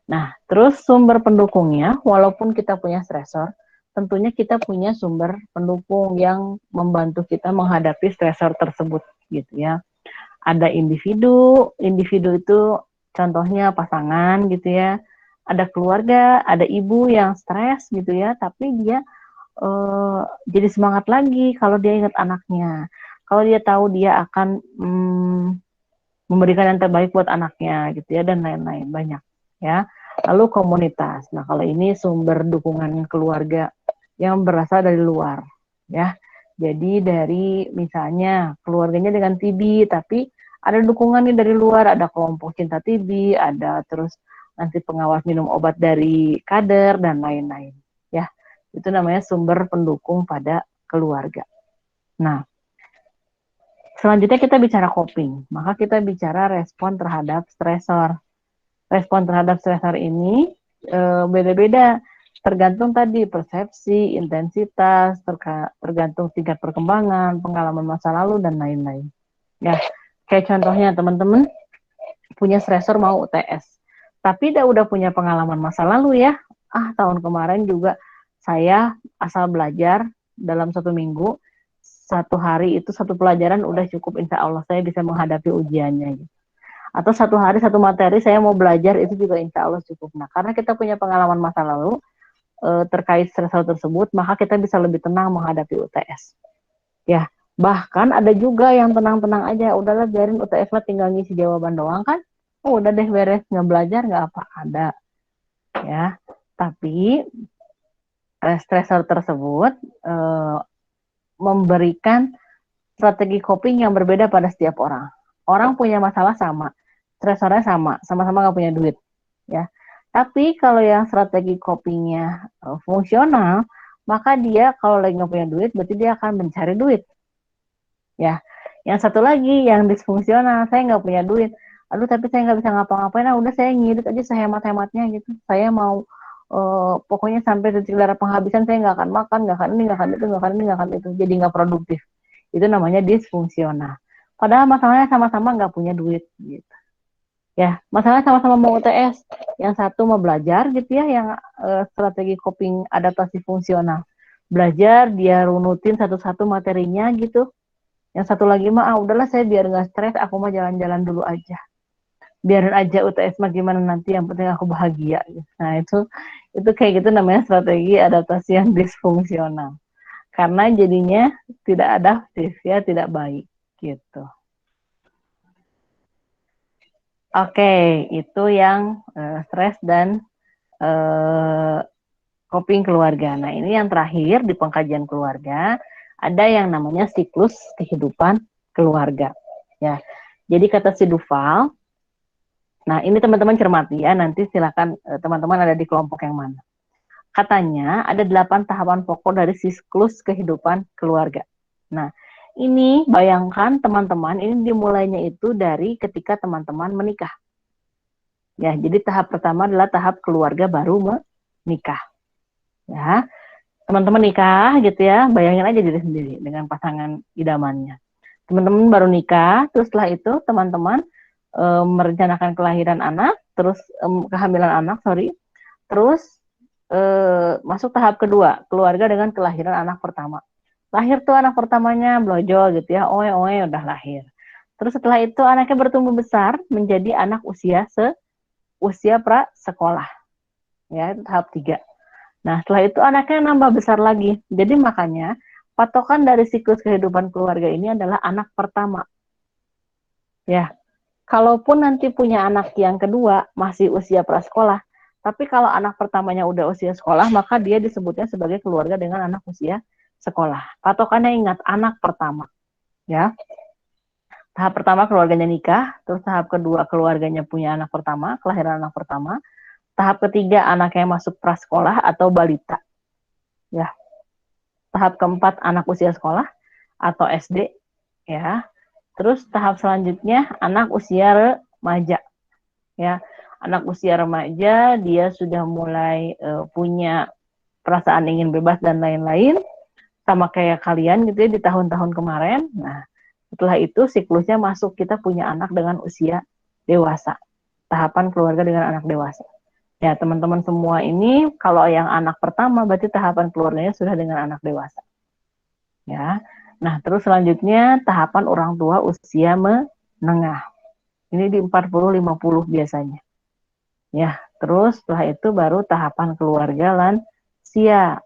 Nah, terus sumber pendukungnya, walaupun kita punya stresor, tentunya kita punya sumber pendukung yang membantu kita menghadapi stresor tersebut, gitu ya. Ada individu itu contohnya pasangan, gitu ya. Ada keluarga, ada ibu yang stres, gitu ya, tapi dia jadi semangat lagi kalau dia ingat anaknya. Kalau dia tahu dia akan memberikan yang terbaik buat anaknya, gitu ya, dan lain-lain banyak, ya. Lalu komunitas. Nah, kalau ini sumber dukungan keluarga yang berasal dari luar, ya. Jadi dari misalnya keluarganya dengan TB, tapi ada dukungannya dari luar, ada kelompok cinta TB, ada terus nanti pengawas minum obat dari kader dan lain-lain, ya. Itu namanya sumber pendukung pada keluarga. Nah, selanjutnya kita bicara coping, maka kita bicara respon terhadap stresor. Respon terhadap stresor ini beda-beda, tergantung tadi persepsi, intensitas, tergantung tingkat perkembangan, pengalaman masa lalu, dan lain-lain. Ya, kayak contohnya teman-teman punya stresor mau UTS, tapi udah punya pengalaman masa lalu ya, tahun kemarin juga saya asal belajar dalam 1 minggu, 1 hari itu 1 pelajaran udah cukup, insya Allah saya bisa menghadapi ujiannya gitu. Atau 1 hari 1 materi saya mau belajar itu juga insya Allah cukup. Nah, karena kita punya pengalaman masa lalu terkait stresor tersebut, maka kita bisa lebih tenang menghadapi UTS. Ya, bahkan ada juga yang tenang-tenang aja, udahlah biarin UTS lah, tinggal ngisi jawaban doang kan. Oh, udah deh beres, nggak belajar nggak apa, ada. Ya, tapi stresor tersebut memberikan strategi coping yang berbeda pada setiap orang. Orang punya masalah sama, stresornya sama, sama-sama nggak punya duit, ya. Tapi kalau yang strategi copingnya fungsional, maka dia kalau lagi nggak punya duit, berarti dia akan mencari duit, ya. Yang satu lagi yang disfungsional, saya nggak punya duit, aduh tapi saya nggak bisa ngapa-ngapain, udah saya ngirit aja sehemat-hematnya gitu. Saya mau pokoknya sampai titik darah penghabisan, saya nggak akan makan, nggak akan ini, nggak akan itu, nggak akan ini, nggak akan itu, jadi nggak produktif. Itu namanya disfungsional. Padahal masalahnya sama-sama nggak punya duit gitu. Ya, masalahnya sama-sama mau UTS. Yang satu mau belajar gitu ya, yang strategi coping adaptasi fungsional. Belajar, dia runutin satu-satu materinya gitu. Yang satu lagi mah, udahlah saya biar nggak stres, aku mah jalan-jalan dulu aja. Biarin aja UTS mah gimana nanti, yang penting aku bahagia. Nah, itu kayak gitu namanya strategi adaptasi yang disfungsional. Karena jadinya tidak adaptif ya, tidak baik gitu. Oke, itu yang stres dan coping keluarga. Nah, ini yang terakhir di pengkajian keluarga, ada yang namanya siklus kehidupan keluarga. Ya, jadi kata si Duval, nah ini teman-teman cermati ya, nanti silakan teman-teman ada di kelompok yang mana. Katanya ada 8 tahapan pokok dari siklus kehidupan keluarga. Nah, ini bayangkan teman-teman, ini dimulainya itu dari ketika teman-teman menikah. Ya, jadi tahap pertama adalah tahap keluarga baru menikah. Ya, teman-teman nikah gitu ya, bayangin aja diri sendiri dengan pasangan idamannya. Teman-teman baru nikah, terus setelah itu teman-teman merencanakan kelahiran anak, terus kehamilan anak, terus masuk tahap kedua, keluarga dengan kelahiran anak pertama. Lahir tuh anak pertamanya blojo gitu ya, oe udah lahir. Terus setelah itu anaknya bertumbuh besar menjadi anak usia pra sekolah. Ya, itu tahap 3. Nah, setelah itu anaknya nambah besar lagi. Jadi makanya patokan dari siklus kehidupan keluarga ini adalah anak pertama. Ya, kalaupun nanti punya anak yang kedua masih usia prasekolah, tapi kalau anak pertamanya udah usia sekolah, maka dia disebutnya sebagai keluarga dengan anak usia sekolah. Patokannya ingat, anak pertama. Ya, tahap pertama keluarganya nikah, terus tahap kedua keluarganya punya anak pertama, kelahiran anak pertama. Tahap ketiga anaknya masuk prasekolah atau balita. Ya. Tahap keempat anak usia sekolah atau SD. Ya. Terus tahap selanjutnya anak usia remaja, ya. Anak usia remaja dia sudah mulai punya perasaan ingin bebas dan lain-lain, sama kayak kalian gitu ya di tahun-tahun kemarin. Nah, setelah itu siklusnya masuk kita punya anak dengan usia dewasa, tahapan keluarga dengan anak dewasa. Ya, teman-teman semua ini kalau yang anak pertama berarti tahapan keluarganya sudah dengan anak dewasa. Ya. Nah, terus selanjutnya tahapan orang tua usia menengah. Ini di 40-50 biasanya. Ya, terus setelah itu baru tahapan keluarga lansia.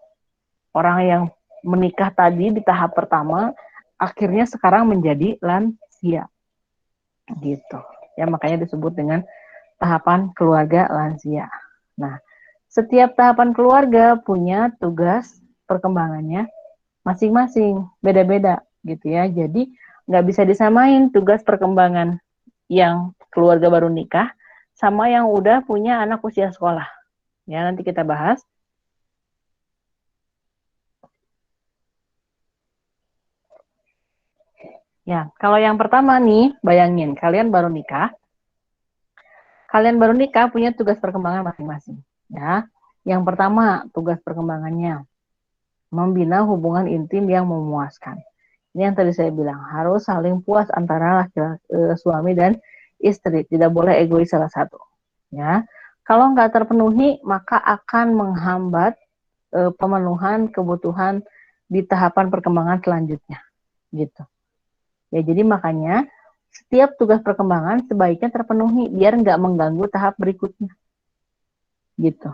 Orang yang menikah tadi di tahap pertama akhirnya sekarang menjadi lansia. Gitu. Ya, makanya disebut dengan tahapan keluarga lansia. Nah, setiap tahapan keluarga punya tugas perkembangannya masing-masing, beda-beda gitu ya. Jadi nggak bisa disamain tugas perkembangan yang keluarga baru nikah sama yang udah punya anak usia sekolah. Ya, nanti kita bahas. Ya, kalau yang pertama nih, bayangin kalian baru nikah punya tugas perkembangan masing-masing. Ya, yang pertama tugas perkembangannya membina hubungan intim yang memuaskan. Ini yang tadi saya bilang, harus saling puas antara laki-laki, suami dan istri, tidak boleh egois salah satu. Ya, kalau nggak terpenuhi maka akan menghambat pemenuhan kebutuhan di tahapan perkembangan selanjutnya, gitu. Ya, jadi makanya setiap tugas perkembangan sebaiknya terpenuhi biar nggak mengganggu tahap berikutnya, gitu.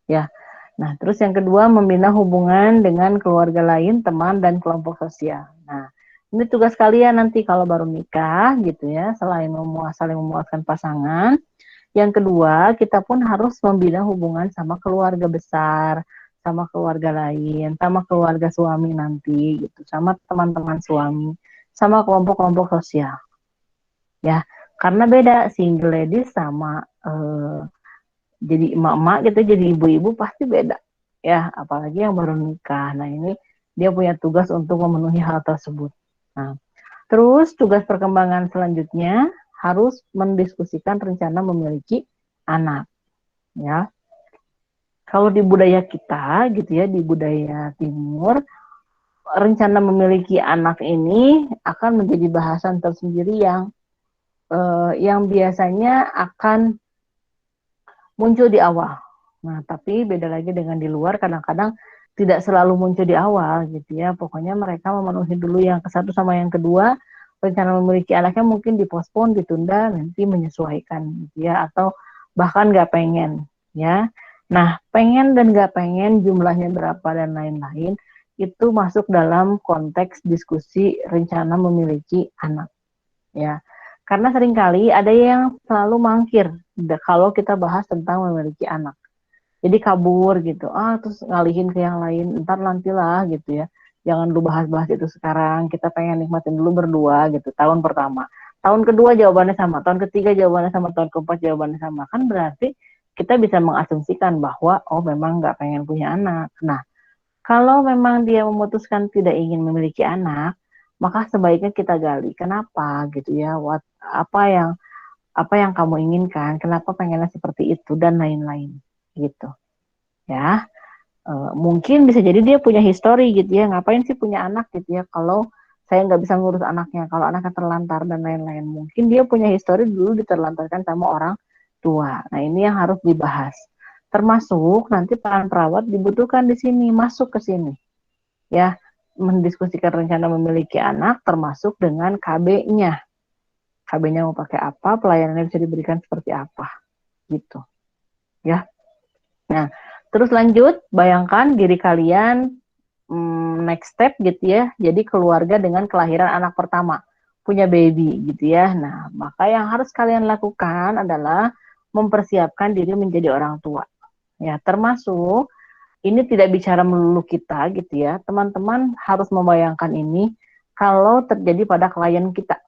Ya. Nah, terus yang kedua membina hubungan dengan keluarga lain, teman dan kelompok sosial. Nah, ini tugas kalian nanti kalau baru nikah gitu ya, selain saling memuaskan pasangan. Yang kedua, kita pun harus membina hubungan sama keluarga besar, sama keluarga lain, sama keluarga suami nanti gitu, sama teman-teman suami, sama kelompok-kelompok sosial. Ya, karena beda single ladies sama jadi emak-emak gitu, jadi ibu-ibu pasti beda ya, apalagi yang baru nikah. Nah, ini dia punya tugas untuk memenuhi hal tersebut. Nah, terus tugas perkembangan selanjutnya harus mendiskusikan rencana memiliki anak, ya. Kalau di budaya kita gitu ya, di budaya timur, rencana memiliki anak ini akan menjadi bahasan tersendiri yang biasanya akan muncul di awal. Nah, tapi beda lagi dengan di luar, kadang-kadang tidak selalu muncul di awal gitu ya. Pokoknya mereka memenuhi dulu yang ke satu sama yang kedua, rencana memiliki anaknya mungkin dipospon, ditunda, nanti menyesuaikan gitu ya, atau bahkan nggak pengen ya. Nah, pengen dan nggak pengen jumlahnya berapa dan lain-lain, itu masuk dalam konteks diskusi rencana memiliki anak ya. Karena seringkali ada yang selalu mangkir kalau kita bahas tentang memiliki anak. Jadi kabur gitu, terus ngalihin ke yang lain, ntar nantilah gitu ya. Jangan dulu bahas-bahas itu sekarang, kita pengen nikmatin dulu berdua gitu, tahun pertama. Tahun kedua jawabannya sama, tahun ketiga jawabannya sama, tahun keempat jawabannya sama. Kan berarti kita bisa mengasumsikan bahwa, oh memang nggak pengen punya anak. Nah, kalau memang dia memutuskan tidak ingin memiliki anak, maka sebaiknya kita gali. Kenapa gitu ya? Apa yang kamu inginkan? Kenapa pengennya seperti itu dan lain-lain gitu. Ya, mungkin bisa jadi dia punya histori gitu ya. Ngapain sih punya anak gitu ya? Kalau saya nggak bisa ngurus anaknya, kalau anaknya terlantar dan lain-lain, mungkin dia punya histori dulu diterlantarkan sama orang tua. Nah, ini yang harus dibahas. Termasuk nanti peran perawat dibutuhkan di sini, masuk ke sini. Ya, mendiskusikan rencana memiliki anak termasuk dengan KB-nya. KB-nya mau pakai apa, pelayanannya bisa diberikan seperti apa. Gitu. Ya. Nah, terus lanjut, bayangkan diri kalian next step gitu ya, jadi keluarga dengan kelahiran anak pertama, punya baby gitu ya. Nah, maka yang harus kalian lakukan adalah mempersiapkan diri menjadi orang tua. Ya, termasuk ini tidak bicara melulu kita gitu ya. Teman-teman harus membayangkan ini kalau terjadi pada klien kita.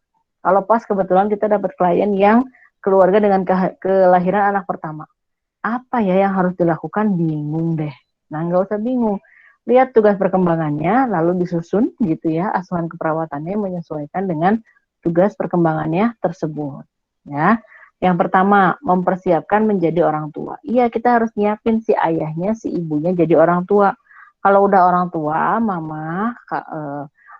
Kalau pas kebetulan kita dapat klien yang keluarga dengan kelahiran anak pertama. Apa ya yang harus dilakukan? Bingung deh. Nah, nggak usah bingung. Lihat tugas perkembangannya, lalu disusun gitu ya, asuhan keperawatannya menyesuaikan dengan tugas perkembangannya tersebut. Ya, yang pertama mempersiapkan menjadi orang tua. Iya, kita harus nyiapin si ayahnya, si ibunya jadi orang tua. Kalau udah orang tua, mama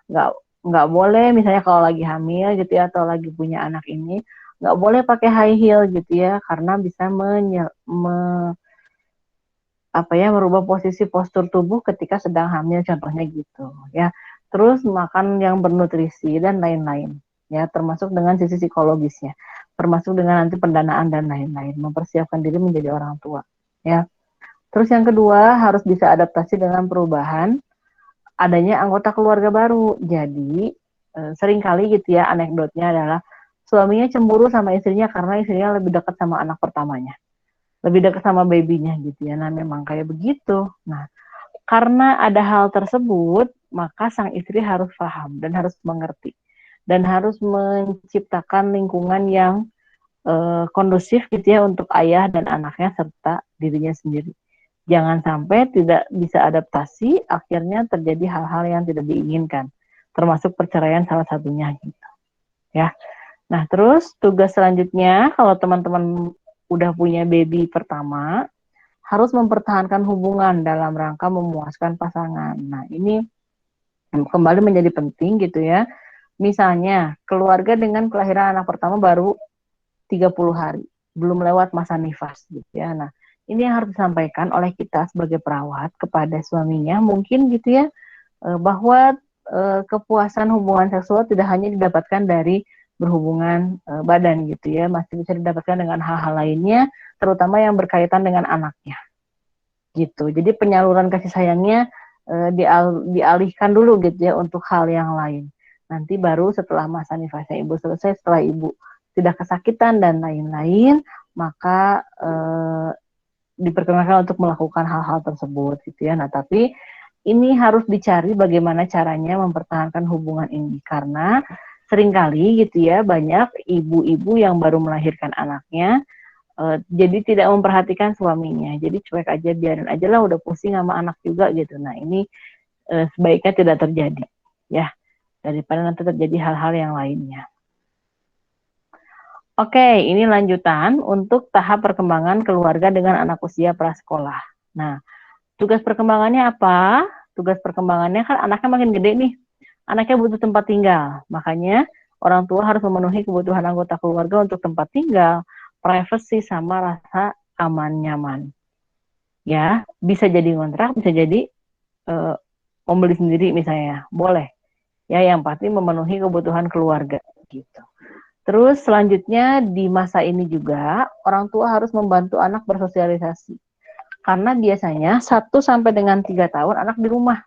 nggak nggak boleh misalnya kalau lagi hamil gitu ya atau lagi punya anak ini nggak boleh pakai high heel gitu ya karena bisa merubah posisi postur tubuh ketika sedang hamil contohnya gitu ya. Terus makan yang bernutrisi dan lain-lain ya termasuk dengan sisi psikologisnya, termasuk dengan nanti pendanaan dan lain-lain, mempersiapkan diri menjadi orang tua ya. Terus yang kedua harus bisa adaptasi dengan perubahan adanya anggota keluarga baru. Jadi seringkali gitu ya anekdotnya adalah suaminya cemburu sama istrinya karena istrinya lebih dekat sama anak pertamanya, lebih dekat sama babynya gitu ya. Nah memang kayak begitu. Nah karena ada hal tersebut maka sang istri harus paham dan harus mengerti dan harus menciptakan lingkungan yang kondusif gitu ya untuk ayah dan anaknya serta dirinya sendiri. Jangan sampai tidak bisa adaptasi, akhirnya terjadi hal-hal yang tidak diinginkan, termasuk perceraian salah satunya gitu. Ya. Nah, terus tugas selanjutnya kalau teman-teman udah punya baby pertama, harus mempertahankan hubungan dalam rangka memuaskan pasangan. Nah, ini kembali menjadi penting gitu ya. Misalnya, keluarga dengan kelahiran anak pertama baru 30 hari, belum lewat masa nifas gitu ya. Nah, ini yang harus disampaikan oleh kita sebagai perawat kepada suaminya mungkin gitu ya, bahwa kepuasan hubungan seksual tidak hanya didapatkan dari berhubungan badan gitu ya, masih bisa didapatkan dengan hal-hal lainnya, terutama yang berkaitan dengan anaknya gitu. Jadi penyaluran kasih sayangnya dialihkan dulu gitu ya untuk hal yang lain. Nanti baru setelah masa nifasnya ibu selesai, setelah ibu tidak kesakitan dan lain-lain, maka diperkenalkan untuk melakukan hal-hal tersebut gitu ya. Nah, tapi ini harus dicari bagaimana caranya mempertahankan hubungan ini karena seringkali gitu ya banyak ibu-ibu yang baru melahirkan anaknya jadi tidak memperhatikan suaminya. Jadi cuek aja, biarin aja lah udah pusing sama anak juga gitu. Nah, ini sebaiknya tidak terjadi ya daripada nanti terjadi hal-hal yang lainnya. Oke, ini lanjutan untuk tahap perkembangan keluarga dengan anak usia prasekolah. Nah, tugas perkembangannya apa? Tugas perkembangannya kan anaknya makin gede nih. Anaknya butuh tempat tinggal. Makanya orang tua harus memenuhi kebutuhan anggota keluarga untuk tempat tinggal, privacy, sama rasa aman nyaman. Ya, bisa jadi kontrak, bisa jadi membeli sendiri misalnya. Boleh. Ya, yang pasti memenuhi kebutuhan keluarga gitu. Terus selanjutnya di masa ini juga orang tua harus membantu anak bersosialisasi. Karena biasanya 1 sampai dengan 3 tahun anak di rumah.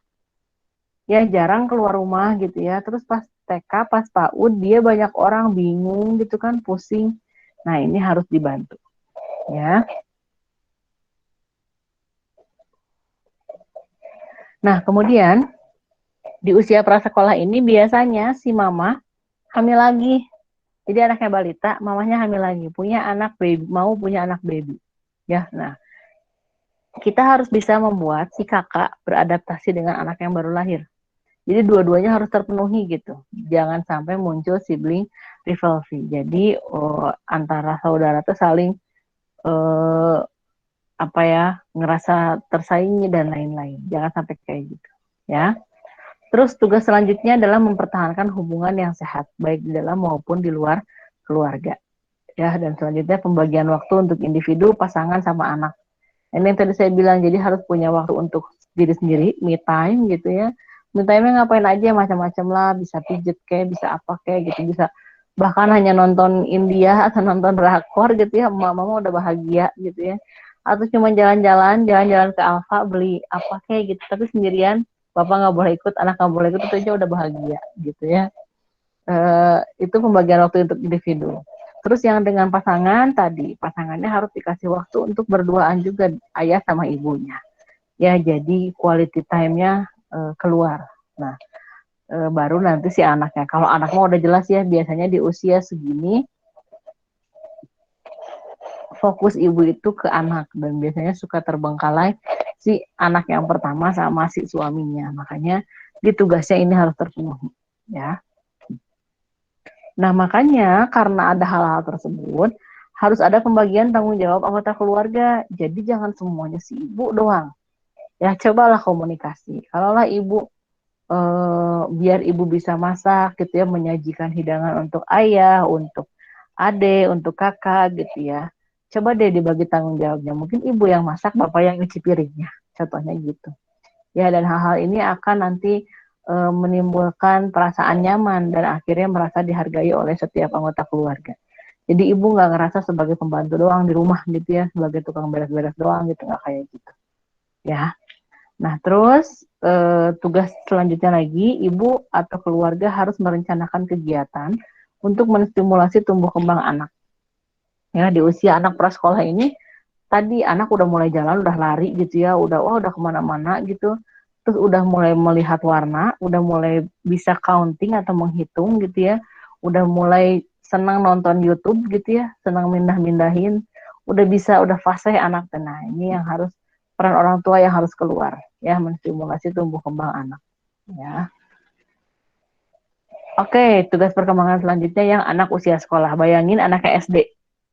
Ya jarang keluar rumah gitu ya. Terus pas TK, pas PAUD dia banyak orang bingung gitu kan, pusing. Nah, ini harus dibantu. Ya. Nah, kemudian di usia prasekolah ini biasanya si mama hamil lagi. Jadi anaknya balita, mamanya hamil lagi, punya anak baby, mau punya anak baby. Ya, nah kita harus bisa membuat si kakak beradaptasi dengan anak yang baru lahir. Jadi dua-duanya harus terpenuhi gitu. Jangan sampai muncul sibling rivalry. Jadi antara saudara tuh saling ngerasa tersaingi dan lain-lain. Jangan sampai kayak gitu, ya. Terus tugas selanjutnya adalah mempertahankan hubungan yang sehat baik di dalam maupun di luar keluarga. Ya, dan selanjutnya pembagian waktu untuk individu, pasangan sama anak. Ini yang tadi saya bilang, jadi harus punya waktu untuk diri sendiri, me time gitu ya. Me time-nya ngapain aja macam-macam lah, bisa pijet kayak, bisa apa kayak gitu, bisa bahkan hanya nonton India atau nonton drakor gitu ya, mama udah bahagia gitu ya. Atau cuma jalan-jalan ke Alfa beli apa kayak gitu, tapi sendirian, bapak nggak boleh ikut, anak nggak boleh ikut, itu aja udah bahagia gitu ya. Itu pembagian waktu untuk individu. Terus yang dengan pasangan tadi, pasangannya harus dikasih waktu untuk berduaan juga ayah sama ibunya. Ya, jadi quality time-nya keluar. Nah, baru nanti si anaknya. Kalau anaknya udah jelas ya, biasanya di usia segini fokus ibu itu ke anak dan biasanya suka terbengkalai si anak yang pertama sama si suaminya. Makanya di tugasnya ini harus terpenuhi, ya. Nah, makanya karena ada hal-hal tersebut, harus ada pembagian tanggung jawab anggota keluarga. Jadi jangan semuanya si ibu doang. Ya, cobalah komunikasi. Kalaulah ibu biar ibu bisa masak gitu ya, menyajikan hidangan untuk ayah, untuk ade, untuk kakak gitu ya. Coba deh dibagi tanggung jawabnya. Mungkin ibu yang masak, bapak yang nyuci piringnya. Contohnya gitu. Ya, dan hal-hal ini akan nanti menimbulkan perasaan nyaman dan akhirnya merasa dihargai oleh setiap anggota keluarga. Jadi ibu nggak ngerasa sebagai pembantu doang di rumah gitu ya, sebagai tukang beres-beres doang gitu, nggak kayak gitu. Ya. Nah, terus tugas selanjutnya lagi, ibu atau keluarga harus merencanakan kegiatan untuk menstimulasi tumbuh kembang anak. Ya, di usia anak prasekolah ini, tadi anak udah mulai jalan, udah lari gitu ya, udah kemana-mana gitu, terus udah mulai melihat warna, udah mulai bisa counting atau menghitung gitu ya, udah mulai senang nonton YouTube gitu ya, senang mindah-mindahin, udah fasih anak. Nah, ini yang harus peran orang tua yang harus keluar ya, menstimulasi tumbuh kembang anak ya. Oke, tugas perkembangan selanjutnya yang anak usia sekolah. Bayangin anaknya SD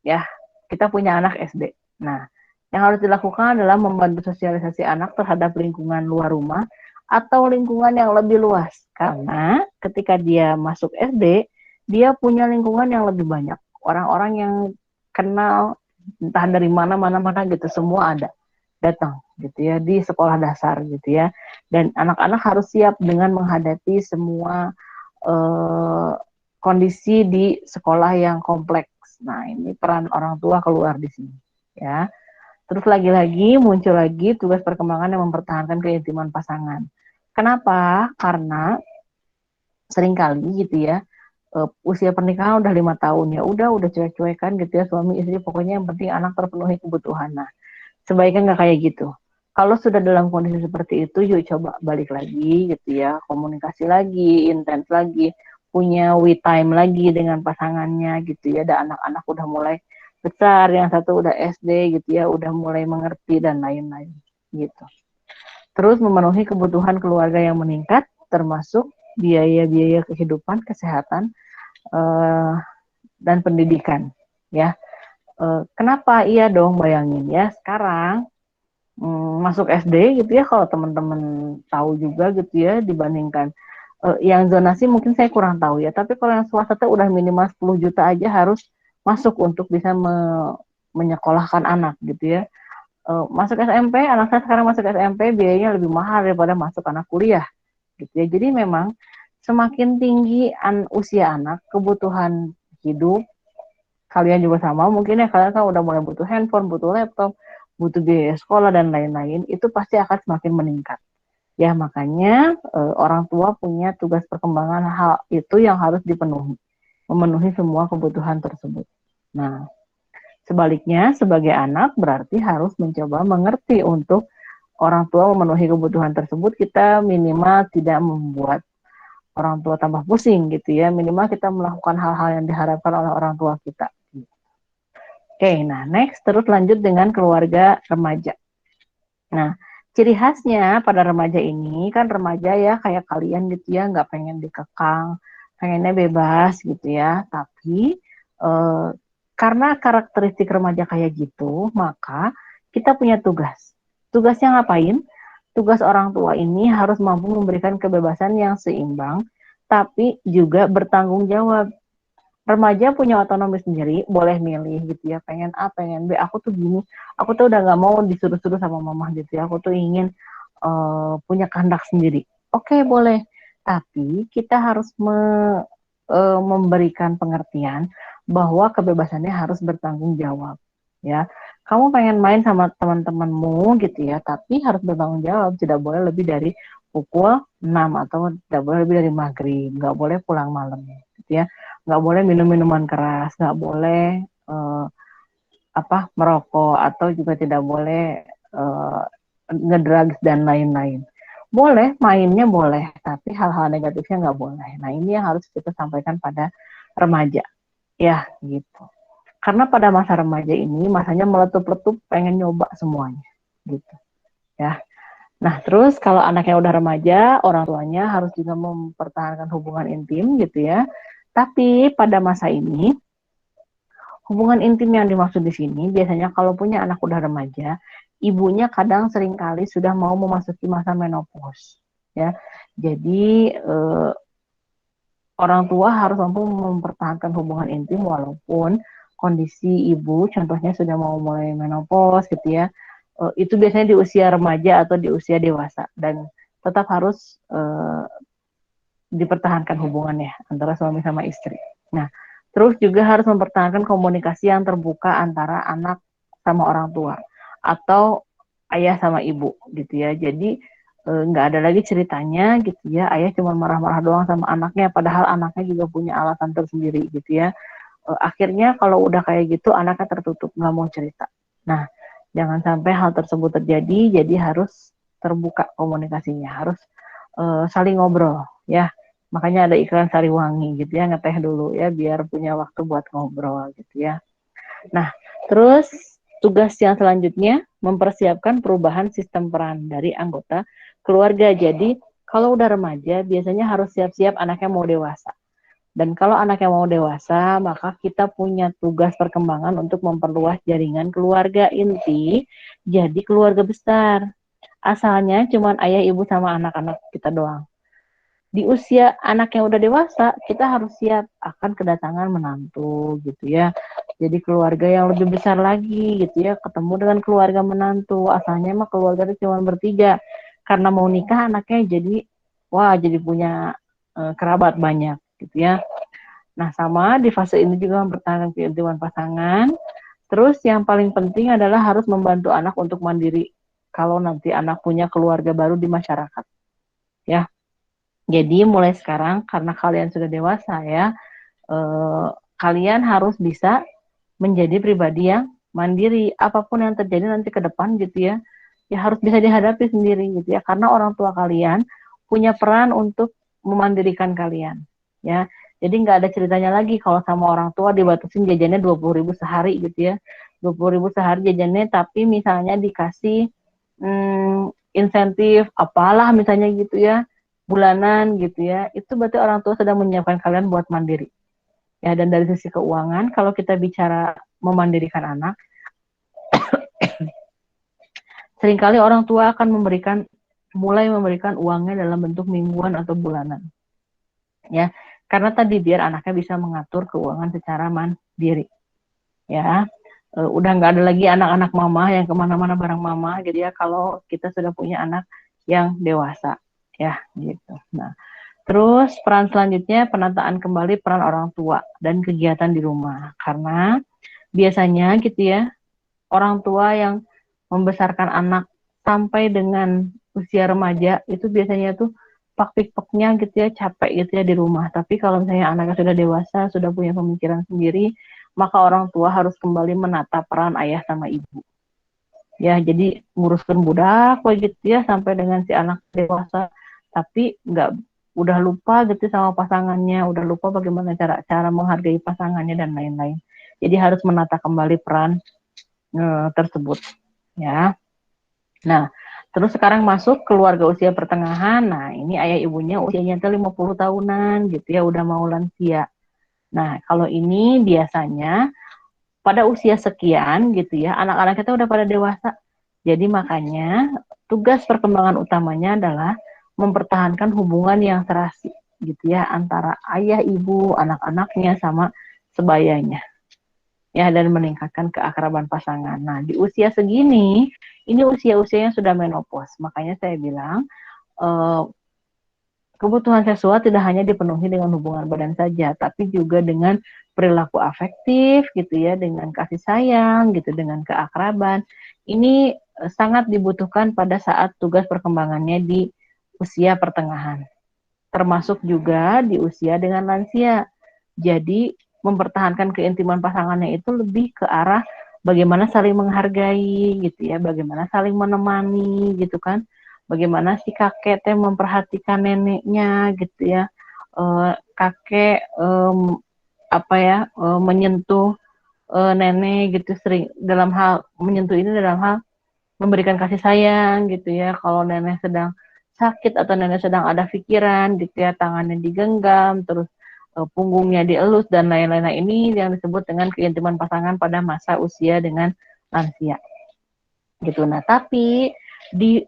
ya, kita punya anak SD. Nah, yang harus dilakukan adalah membantu sosialisasi anak terhadap lingkungan luar rumah atau lingkungan yang lebih luas. Karena ketika dia masuk SD, dia punya lingkungan yang lebih banyak. Orang-orang yang kenal entah dari mana gitu, semua ada datang gitu ya di sekolah dasar gitu ya. Dan anak-anak harus siap dengan menghadapi semua eh, kondisi di sekolah yang kompleks. Nah, ini peran orang tua keluar di sini ya. Terus lagi-lagi muncul lagi tugas perkembangan yang mempertahankan keintiman pasangan. Kenapa? Karena seringkali gitu ya, usia pernikahan udah 5 tahun ya, udah cuek-cuekan gitu ya, suami istri pokoknya yang penting anak terpenuhi kebutuhan. Nah, sebaiknya nggak kayak gitu. Kalau sudah dalam kondisi seperti itu, yuk coba balik lagi gitu ya, komunikasi lagi, intens lagi, punya we time lagi dengan pasangannya gitu ya. Dan anak-anak udah mulai besar, yang satu udah SD gitu ya, udah mulai mengerti dan lain-lain gitu. Terus memenuhi kebutuhan keluarga yang meningkat, termasuk biaya-biaya kehidupan, kesehatan, eh, dan pendidikan ya. Kenapa? Iya dong, bayangin ya, sekarang masuk SD gitu ya, kalau teman-teman tahu juga gitu ya, dibandingkan yang zonasi mungkin saya kurang tahu ya, tapi kalau yang swasta tuh udah minimal 10 juta aja harus masuk untuk bisa menyekolahkan anak gitu ya. Masuk SMP, anak saya sekarang masuk SMP biayanya lebih mahal daripada masuk anak kuliah gitu ya. Jadi memang semakin tinggi usia anak, kebutuhan hidup kalian juga sama mungkin ya, kalian kan udah mulai butuh handphone, butuh laptop, butuh biaya sekolah dan lain-lain, itu pasti akan semakin meningkat ya. Makanya orang tua punya tugas perkembangan hal itu yang harus dipenuhi, memenuhi semua kebutuhan tersebut. Nah, sebaliknya sebagai anak berarti harus mencoba mengerti untuk orang tua memenuhi kebutuhan tersebut. Kita minimal tidak membuat orang tua tambah pusing gitu ya, minimal kita melakukan hal-hal yang diharapkan oleh orang tua kita. Oke, nah next terus lanjut dengan keluarga remaja. Nah, ciri khasnya pada remaja ini kan remaja ya kayak kalian gitu ya, nggak pengen dikekang, pengennya bebas gitu ya. Tapi eh, karena karakteristik remaja kayak gitu, maka kita punya tugas. Tugasnya ngapain? Tugas orang tua ini harus mampu memberikan kebebasan yang seimbang, tapi juga bertanggung jawab. Remaja punya otonomi sendiri, boleh milih gitu ya, pengen A, pengen B, aku tuh gini, aku tuh udah gak mau disuruh-suruh sama mama gitu ya, aku tuh ingin punya kehendak sendiri. Oke, boleh, tapi kita harus memberikan pengertian bahwa kebebasannya harus bertanggung jawab ya. Kamu pengen main sama teman-temanmu gitu ya, tapi harus bertanggung jawab, tidak boleh lebih dari pukul 6 atau tidak boleh lebih dari maghrib, nggak boleh pulang malam gitu ya, nggak boleh minum minuman keras, nggak boleh uh, merokok, atau juga tidak boleh ngedrugs dan lain-lain. Boleh, mainnya boleh, tapi hal-hal negatifnya nggak boleh. Nah, ini yang harus kita sampaikan pada remaja, ya gitu. Karena pada masa remaja ini, masanya meletup-letup, pengen nyoba semuanya, gitu. Ya. Nah, terus kalau anaknya udah remaja, orang tuanya harus juga mempertahankan hubungan intim, gitu ya, Tapi pada masa ini, hubungan intim yang dimaksud di sini biasanya kalau punya anak udah remaja, ibunya kadang seringkali sudah mau memasuki masa menopause, ya. Jadi orang tua harus mampu mempertahankan hubungan intim walaupun kondisi ibu contohnya sudah mau mulai menopause gitu ya. Itu biasanya di usia remaja atau di usia dewasa dan tetap harus dipertahankan hubungannya antara suami sama istri. Nah, terus juga harus mempertahankan komunikasi yang terbuka antara anak sama orang tua atau ayah sama ibu gitu ya. Jadi nggak ada lagi ceritanya gitu ya, ayah cuma marah-marah doang sama anaknya, padahal anaknya juga punya alasan tersendiri gitu ya. Akhirnya kalau udah kayak gitu, anaknya tertutup, nggak mau cerita. Nah, jangan sampai hal tersebut terjadi, jadi harus terbuka komunikasinya, harus saling ngobrol ya. Makanya ada iklan sari wangi gitu ya, ngeteh dulu ya, biar punya waktu buat ngobrol gitu ya. Nah, terus tugas yang selanjutnya mempersiapkan perubahan sistem peran dari anggota keluarga. Jadi kalau udah remaja biasanya harus siap-siap anaknya mau dewasa. Dan kalau anaknya mau dewasa, maka kita punya tugas perkembangan untuk memperluas jaringan keluarga inti jadi keluarga besar. Asalnya cuma ayah, ibu, sama anak-anak kita doang. Di usia anak yang udah dewasa, kita harus siap akan kedatangan menantu gitu ya. Jadi keluarga yang lebih besar lagi gitu ya, ketemu dengan keluarga menantu. Asalnya mah keluarga itu cuma bertiga. Karena mau nikah anaknya jadi wah jadi punya kerabat banyak gitu ya. Nah, sama di fase ini juga mempertahankan keintiman pasangan. Terus yang paling penting adalah harus membantu anak untuk mandiri kalau nanti anak punya keluarga baru di masyarakat ya. Jadi mulai sekarang karena kalian sudah dewasa ya, eh, kalian harus bisa menjadi pribadi yang mandiri. Apapun yang terjadi nanti ke depan gitu ya, ya harus bisa dihadapi sendiri gitu ya. Karena orang tua kalian punya peran untuk memandirikan kalian ya. Jadi nggak ada ceritanya lagi kalau sama orang tua dibatasin jajannya 20.000 sehari gitu ya. 20.000 sehari jajannya tapi misalnya dikasih insentif apalah misalnya gitu ya bulanan gitu ya, itu berarti orang tua sedang menyiapkan kalian buat mandiri. Ya, dan dari sisi keuangan, kalau kita bicara memandirikan anak, seringkali orang tua akan mulai memberikan uangnya dalam bentuk mingguan atau bulanan. Ya, karena tadi biar anaknya bisa mengatur keuangan secara mandiri. Ya, udah nggak ada lagi anak-anak mama yang kemana-mana bareng mama, jadi ya kalau kita sudah punya anak yang dewasa, ya gitu. Nah, terus peran selanjutnya penataan kembali peran orang tua dan kegiatan di rumah. Karena biasanya gitu ya, orang tua yang membesarkan anak sampai dengan usia remaja itu biasanya tuh pak-pik-peknya gitu ya, capek gitu ya di rumah. Tapi kalau misalnya anaknya sudah dewasa, sudah punya pemikiran sendiri, maka orang tua harus kembali menata peran ayah sama ibu. Ya, jadi nguruskan budak gitu ya sampai dengan si anak dewasa, tapi nggak udah lupa gitu sama pasangannya, udah lupa bagaimana cara menghargai pasangannya dan lain-lain. Jadi harus menata kembali peran tersebut ya. Nah, terus sekarang masuk keluarga usia pertengahan. Nah, ini ayah ibunya usianya 50 tahunan gitu ya, udah mau lansia. Nah, kalau ini biasanya pada usia sekian gitu ya, anak-anak kita udah pada dewasa. Jadi makanya tugas perkembangan utamanya adalah mempertahankan hubungan yang serasi gitu ya antara ayah, ibu, anak-anaknya sama sebayanya. Ya, dan meningkatkan keakraban pasangan. Nah, di usia segini, ini usia-usia yang sudah menopause. Makanya saya bilang, eh, kebutuhan seksual tidak hanya dipenuhi dengan hubungan badan saja, tapi juga dengan perilaku afektif gitu ya, dengan kasih sayang gitu, dengan keakraban. Ini sangat dibutuhkan pada saat tugas perkembangannya di usia pertengahan. Termasuk juga di usia dengan lansia. Jadi mempertahankan keintiman pasangannya itu lebih ke arah bagaimana saling menghargai gitu ya, bagaimana saling menemani gitu kan, bagaimana si kakek teh memperhatikan neneknya gitu ya, kakek apa ya menyentuh nenek gitu sering dalam hal menyentuh ini dalam hal memberikan kasih sayang gitu ya, kalau nenek sedang sakit atau nenek sedang ada pikiran gitu ya, tangannya digenggam terus punggungnya dielus dan lain-lain. Nah, ini yang disebut dengan keintiman pasangan pada masa usia dengan lansia. Gitu. Nah, tapi di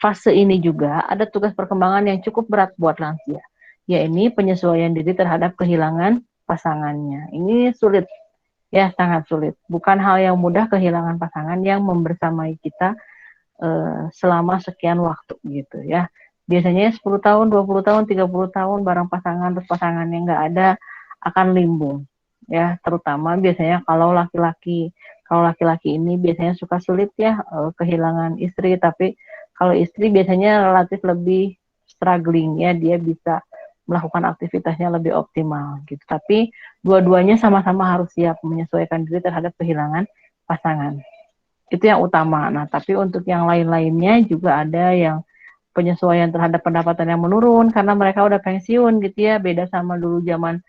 fase ini juga ada tugas perkembangan yang cukup berat buat lansia, yaitu penyesuaian diri terhadap kehilangan pasangannya. Ini sulit, ya sangat sulit. Bukan hal yang mudah kehilangan pasangan yang membersamai kita selama sekian waktu gitu ya. Biasanya 10 tahun, 20 tahun, 30 tahun bareng pasangan, terus pasangannya nggak ada, akan limbung. Ya, terutama biasanya kalau laki-laki. Kalau laki-laki ini biasanya suka sulit ya kehilangan istri, tapi kalau istri biasanya relatif lebih struggling ya, dia bisa melakukan aktivitasnya lebih optimal gitu. Tapi dua-duanya sama-sama harus siap menyesuaikan diri terhadap kehilangan pasangan. Itu yang utama. Nah, tapi untuk yang lain-lainnya juga ada yang penyesuaian terhadap pendapatan yang menurun karena mereka udah pensiun gitu ya. Beda sama dulu zaman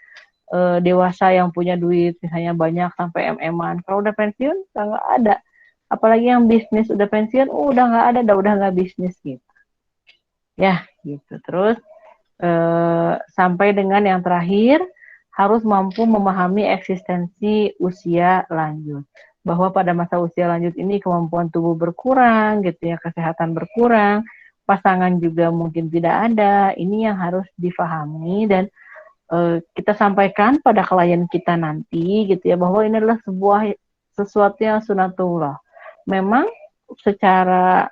dewasa yang punya duit misalnya banyak sampai MM-an. Kalau udah pensiun nggak ada. Apalagi yang bisnis udah pensiun, udah nggak ada, udah nggak bisnis gitu. Ya, gitu. Terus sampai dengan yang terakhir, harus mampu memahami eksistensi usia lanjut. Bahwa pada masa usia lanjut ini kemampuan tubuh berkurang, gitu ya, kesehatan berkurang, pasangan juga mungkin tidak ada. Ini yang harus difahami dan kita sampaikan pada klien kita nanti, gitu ya, bahwa ini adalah sesuatu yang sunatullah. Memang secara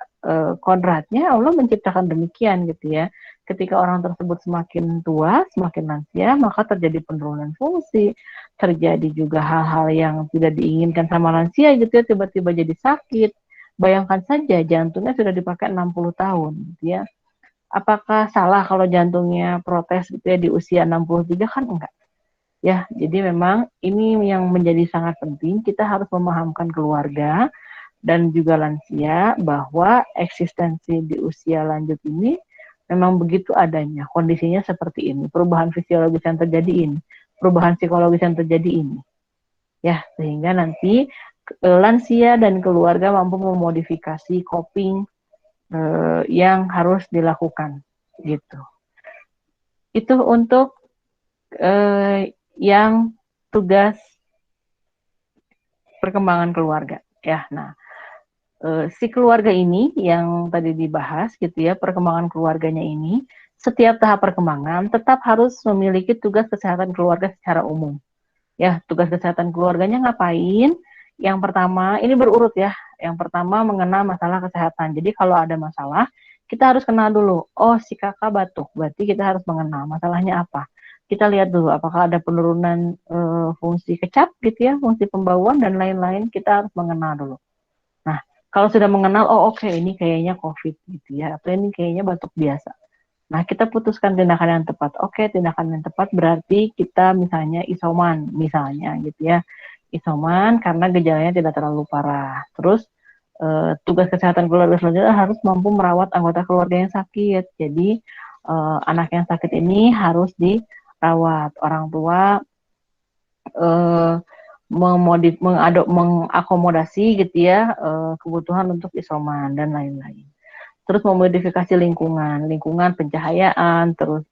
kodratnya Allah menciptakan demikian gitu ya. Ketika orang tersebut semakin tua, semakin lansia, maka terjadi penurunan fungsi, terjadi juga hal-hal yang tidak diinginkan sama lansia gitu ya, tiba-tiba jadi sakit. Bayangkan saja jantungnya sudah dipakai 60 tahun gitu ya. Apakah salah kalau jantungnya protes gitu ya di usia 63? Kan enggak. Ya, jadi memang ini yang menjadi sangat penting, kita harus memahamkan keluarga dan juga lansia bahwa eksistensi di usia lanjut ini memang begitu adanya, kondisinya seperti ini, perubahan fisiologis yang terjadi ini, perubahan psikologis yang terjadi ini. Ya, sehingga nanti lansia dan keluarga mampu memodifikasi coping yang harus dilakukan gitu. Itu untuk yang tugas perkembangan keluarga ya. Nah, si keluarga ini yang tadi dibahas gitu ya, perkembangan keluarganya ini, setiap tahap perkembangan tetap harus memiliki tugas kesehatan keluarga secara umum. Ya, tugas kesehatan keluarganya ngapain? Yang pertama, ini berurut ya. Yang pertama mengenal masalah kesehatan. Jadi kalau ada masalah, kita harus kenal dulu. Oh, si kakak batuk, berarti kita harus mengenal masalahnya apa. Kita lihat dulu apakah ada penurunan fungsi kecap gitu ya, fungsi pembauan dan lain-lain, kita harus mengenal dulu. Nah, kalau sudah mengenal, oh oke, ini kayaknya COVID gitu ya, atau ini kayaknya batuk biasa. Nah, kita putuskan tindakan yang tepat. Oke, tindakan yang tepat berarti kita misalnya isoman, misalnya gitu ya. Isoman karena gejalanya tidak terlalu parah. Terus tugas kesehatan keluarga selanjutnya harus mampu merawat anggota keluarga yang sakit. Jadi anak yang sakit ini harus dirawat. Orang tua mengakomodasi gitu ya kebutuhan untuk isoman dan lain-lain. Terus memodifikasi lingkungan pencahayaan, terus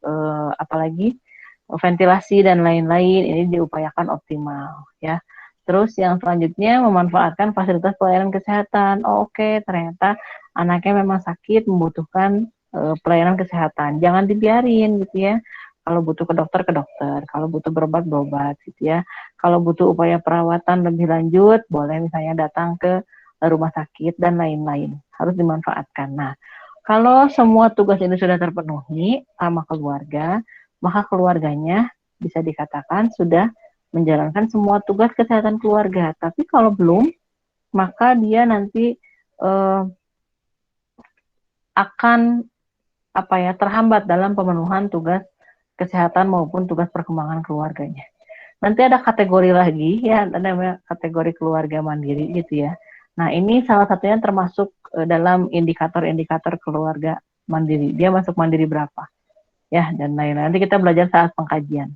apalagi ventilasi dan lain-lain ini diupayakan optimal ya. Terus yang selanjutnya memanfaatkan fasilitas pelayanan kesehatan. Oh, oke, ternyata anaknya memang sakit membutuhkan pelayanan kesehatan. Jangan dibiarin gitu ya. Kalau butuh ke dokter, kalau butuh berobat gitu ya. Kalau butuh upaya perawatan lebih lanjut, boleh misalnya datang ke rumah sakit dan lain-lain. Harus dimanfaatkan. Nah, kalau semua tugas ini sudah terpenuhi sama keluarga, maka keluarganya bisa dikatakan sudah menjalankan semua tugas kesehatan keluarga. Tapi kalau belum, maka dia nanti akan terhambat dalam pemenuhan tugas kesehatan maupun tugas perkembangan keluarganya. Nanti ada kategori lagi ya, ada namanya kategori keluarga mandiri gitu ya. Nah, ini salah satunya termasuk dalam indikator-indikator keluarga mandiri. Dia masuk mandiri berapa? Ya, dan lain-lain. Nanti kita belajar saat pengkajian.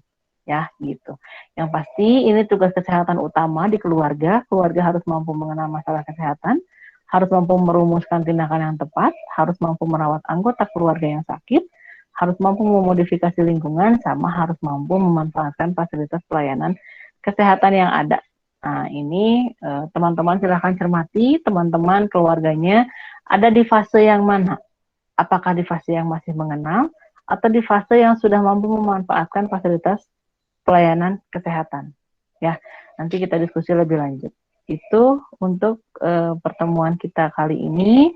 Ya, gitu. Yang pasti ini tugas kesehatan utama di keluarga. Keluarga harus mampu mengenal masalah kesehatan, harus mampu merumuskan tindakan yang tepat, harus mampu merawat anggota keluarga yang sakit, harus mampu memodifikasi lingkungan, sama harus mampu memanfaatkan fasilitas pelayanan kesehatan yang ada. Nah, ini teman-teman silahkan cermati, teman-teman keluarganya ada di fase yang mana? Apakah di fase yang masih mengenal, atau di fase yang sudah mampu memanfaatkan fasilitas pelayanan kesehatan? Ya, nanti kita diskusi lebih lanjut. Itu untuk pertemuan kita kali ini.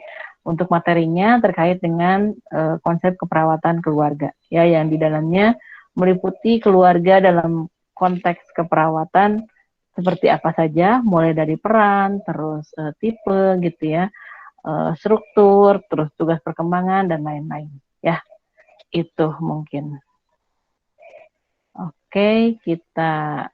Untuk materinya terkait dengan konsep keperawatan keluarga, ya, yang di dalamnya meliputi keluarga dalam konteks keperawatan seperti apa saja, mulai dari peran, terus tipe gitu ya, struktur, terus tugas perkembangan dan lain-lain. Ya, itu mungkin. Oke, kita